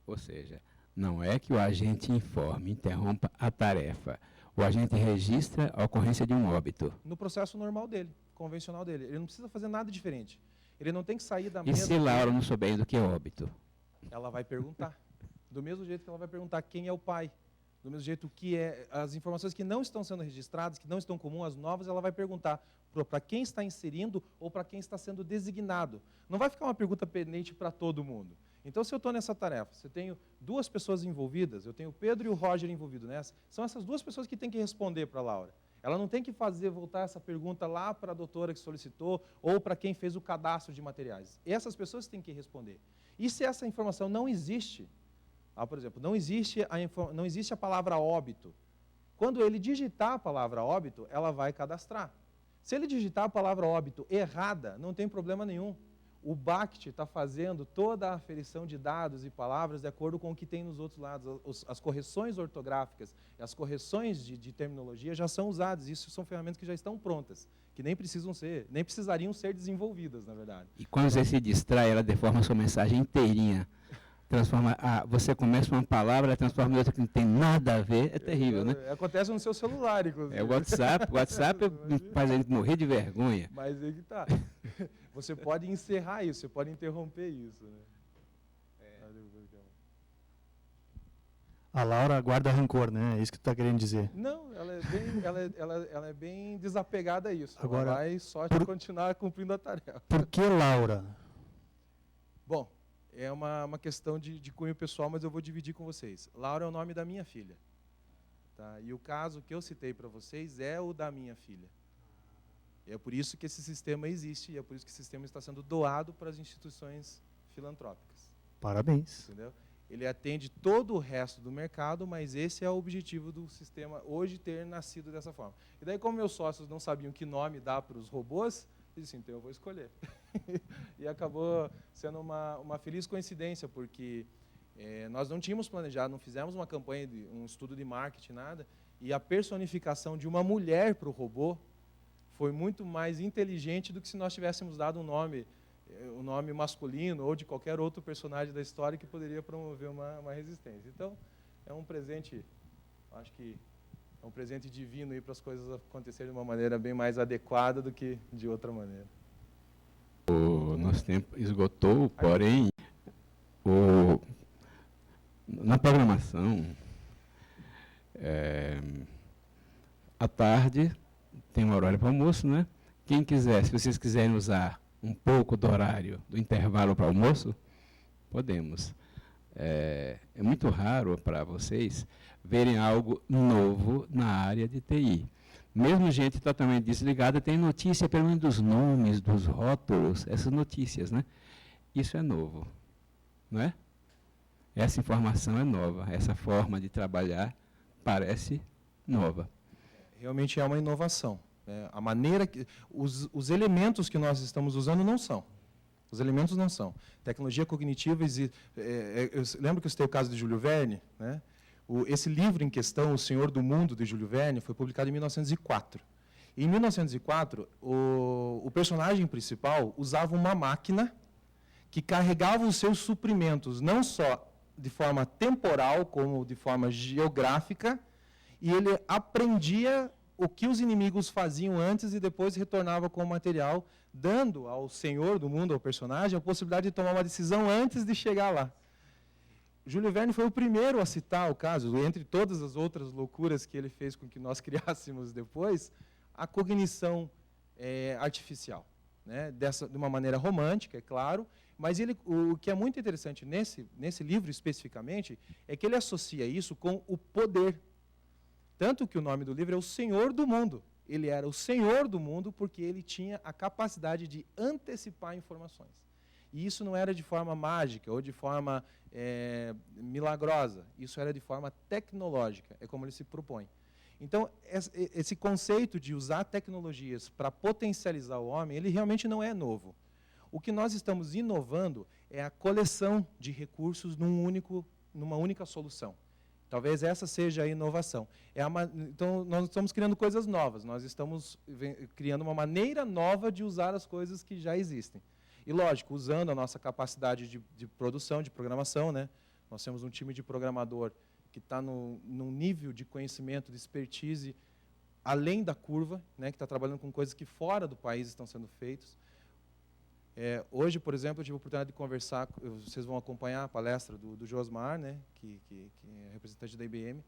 Ou seja, não é que o agente informe, interrompa a tarefa. O agente registra a ocorrência de um óbito. No processo normal dele, convencional dele. Ele não precisa fazer nada diferente. Ele não tem que sair da mesa. E se Laura não souber do que é óbito? Ela vai perguntar. Do mesmo jeito que ela vai perguntar quem é o pai. Do mesmo jeito que as informações que não estão sendo registradas, que não estão comuns, as novas, ela vai perguntar para quem está inserindo ou para quem está sendo designado. Não vai ficar uma pergunta pendente para todo mundo. Então, se eu estou nessa tarefa, se eu tenho duas pessoas envolvidas, eu tenho o Pedro e o Roger envolvidos nessa, são essas duas pessoas que têm que responder para a Laura. Ela não tem que voltar essa pergunta lá para a doutora que solicitou ou para quem fez o cadastro de materiais. Essas pessoas têm que responder. E se essa informação não existe, por exemplo, não existe a palavra óbito, quando ele digitar a palavra óbito, ela vai cadastrar. Se ele digitar a palavra óbito errada, não tem problema nenhum. O BACT está fazendo toda a aferição de dados e palavras de acordo com o que tem nos outros lados. As correções ortográficas, as correções de terminologia já são usadas. Isso são ferramentas que já estão prontas, que nem precisariam ser desenvolvidas, na verdade. E quando você se distrai, ela deforma a sua mensagem inteirinha. Você começa uma palavra, ela transforma em outra que não tem nada a ver, é terrível, né? Acontece no seu celular, inclusive. É o WhatsApp faz a gente morrer de vergonha. Mas aí que tá. Você pode encerrar isso, você pode interromper isso. Né? A Laura guarda rancor, né? É isso que tu está querendo dizer. Não, ela é bem desapegada a isso. Agora, ela vai só continuar cumprindo a tarefa. Por que Laura? Bom, é uma questão de cunho pessoal, mas eu vou dividir com vocês. Laura é o nome da minha filha. Tá? E o caso que eu citei para vocês é o da minha filha. E é por isso que esse sistema existe, e é por isso que esse sistema está sendo doado para as instituições filantrópicas. Parabéns. Entendeu? Ele atende todo o resto do mercado, mas esse é o objetivo do sistema hoje ter nascido dessa forma. E daí, como meus sócios não sabiam que nome dar para os robôs, eu disse, então eu vou escolher. E acabou sendo uma feliz coincidência, porque nós não tínhamos planejado, não fizemos uma campanha, um estudo de marketing, nada, e a personificação de uma mulher para o robô foi muito mais inteligente do que se nós tivéssemos dado um nome masculino ou de qualquer outro personagem da história que poderia promover uma resistência. Então, é um presente, acho que é um presente divino aí para as coisas acontecerem de uma maneira bem mais adequada do que de outra maneira. O nosso tempo esgotou, porém, na programação, à tarde, tem um horário para almoço, né? Quem quiser, se vocês quiserem usar um pouco do horário do intervalo para almoço, podemos. É muito raro para vocês verem algo novo na área de TI. Mesmo gente totalmente desligada, tem notícia pelo menos dos nomes, dos rótulos, essas notícias, né? Isso é novo, não é? Essa informação é nova, essa forma de trabalhar parece nova. Realmente é uma inovação. A maneira que os elementos que nós estamos usando não são. Os elementos não são. Tecnologia cognitiva existe. Eu lembro que eu citei o caso de Júlio Verne, né? Esse livro em questão, O Senhor do Mundo, de Júlio Verne, foi publicado em 1904. Em 1904, o personagem principal usava uma máquina que carregava os seus suprimentos, não só de forma temporal, como de forma geográfica, e ele aprendia o que os inimigos faziam antes e depois retornava com o material, dando ao Senhor do Mundo, ao personagem, a possibilidade de tomar uma decisão antes de chegar lá. Júlio Verne foi o primeiro a citar o caso, entre todas as outras loucuras que ele fez com que nós criássemos depois, a cognição artificial, né? De uma maneira romântica, é claro, mas o que é muito interessante nesse livro especificamente é que ele associa isso com o poder. Tanto que o nome do livro é O Senhor do Mundo. Ele era o Senhor do mundo porque ele tinha a capacidade de antecipar informações. E isso não era de forma mágica ou de forma milagrosa. Isso era de forma tecnológica, é como ele se propõe. Então, esse conceito de usar tecnologias para potencializar o homem, ele realmente não é novo. O que nós estamos inovando é a coleção de recursos numa única solução. Talvez essa seja a inovação. Então, nós estamos criando coisas novas, nós estamos criando uma maneira nova de usar as coisas que já existem. E, lógico, usando a nossa capacidade de produção, de programação, né? Nós temos um time de programador que está num nível de conhecimento, de expertise, além da curva, né? Que está trabalhando com coisas que fora do país estão sendo feitas. Hoje, por exemplo, eu tive a oportunidade de conversar, vocês vão acompanhar a palestra do Josmar, né, que é representante da IBM.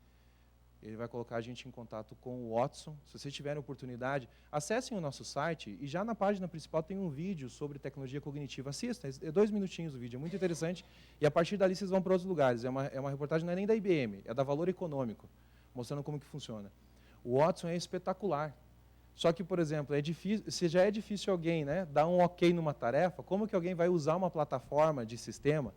Ele vai colocar a gente em contato com o Watson. Se vocês tiverem oportunidade, acessem o nosso site e já na página principal tem um vídeo sobre tecnologia cognitiva. Assista, é 2 minutinhos o vídeo, é muito interessante. E a partir dali vocês vão para outros lugares. É uma reportagem, não é nem da IBM, é da Valor Econômico, mostrando como que funciona. O Watson é espetacular. Só que, por exemplo, se já é difícil alguém, né, dar um ok numa tarefa, como que alguém vai usar uma plataforma de sistema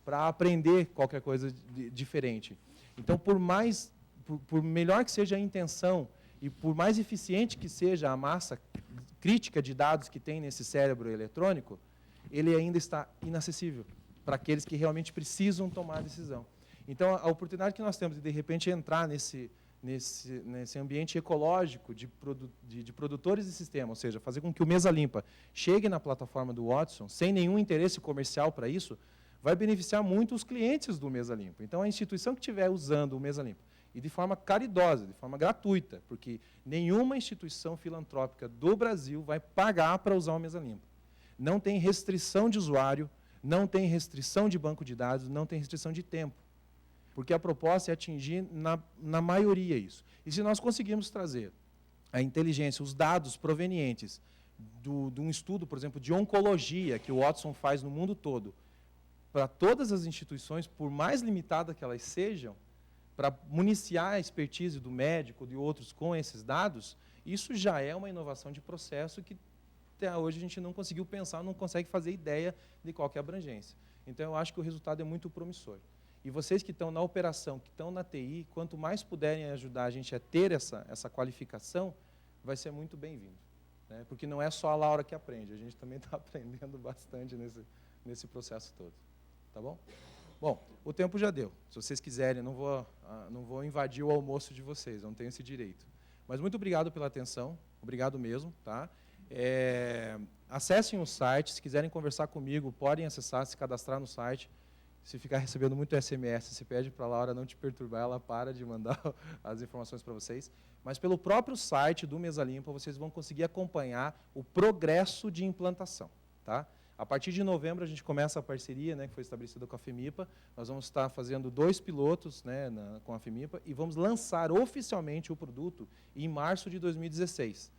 para aprender qualquer coisa diferente? Então, por melhor que seja a intenção e por mais eficiente que seja a massa crítica de dados que tem nesse cérebro eletrônico, ele ainda está inacessível para aqueles que realmente precisam tomar a decisão. Então, a oportunidade que nós temos de repente, entrar nesse ambiente ecológico de produtores de sistema, ou seja, fazer com que o Mesa Limpa chegue na plataforma do Watson, sem nenhum interesse comercial para isso, vai beneficiar muito os clientes do Mesa Limpa. Então, a instituição que estiver usando o Mesa Limpa, e de forma caridosa, de forma gratuita, porque nenhuma instituição filantrópica do Brasil vai pagar para usar o Mesa Limpa. Não tem restrição de usuário, não tem restrição de banco de dados, não tem restrição de tempo. Porque a proposta é atingir, na maioria, isso. E se nós conseguirmos trazer a inteligência, os dados provenientes de um estudo, por exemplo, de oncologia, que o Watson faz no mundo todo, para todas as instituições, por mais limitadas que elas sejam, para municiar a expertise do médico, de outros, com esses dados, isso já é uma inovação de processo que até hoje a gente não conseguiu pensar, não consegue fazer ideia de qualquer abrangência. Então, eu acho que o resultado é muito promissor. E vocês que estão na operação, que estão na TI, quanto mais puderem ajudar a gente a ter essa qualificação, vai ser muito bem-vindo. Né? Porque não é só a Laura que aprende, a gente também está aprendendo bastante nesse processo todo. Tá bom? Bom, o tempo já deu. Se vocês quiserem, não vou invadir o almoço de vocês, não tenho esse direito. Mas muito obrigado pela atenção, obrigado mesmo. Tá? Acessem o site, se quiserem conversar comigo, podem acessar, se cadastrar no site. Se ficar recebendo muito SMS, se pede para a Laura não te perturbar, ela para de mandar as informações para vocês. Mas pelo próprio site do Mesa Limpa, vocês vão conseguir acompanhar o progresso de implantação. Tá? A partir de novembro, a gente começa a parceria, né, que foi estabelecida com a FEMIPA. Nós vamos estar fazendo 2 pilotos, né, com a FEMIPA e vamos lançar oficialmente o produto em março de 2016,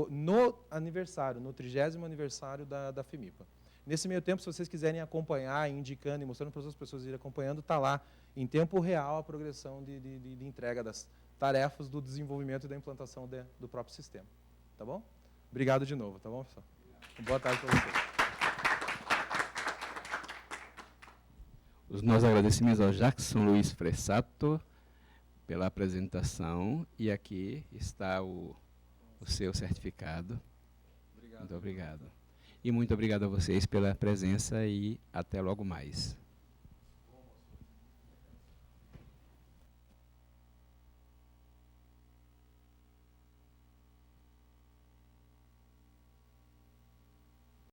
no aniversário, no 30º aniversário da FEMIPA. Nesse meio tempo, se vocês quiserem acompanhar, indicando e mostrando para as outras pessoas irem acompanhando, está lá, em tempo real, a progressão de entrega das tarefas do desenvolvimento e da implantação do próprio sistema. Tá bom? Obrigado de novo, tá bom, pessoal? Boa tarde para vocês. Os nossos agradecimentos ao Jackson Luiz Fressato pela apresentação, e aqui está o seu certificado. Obrigado. Muito obrigado. E muito obrigado a vocês pela presença e até logo mais.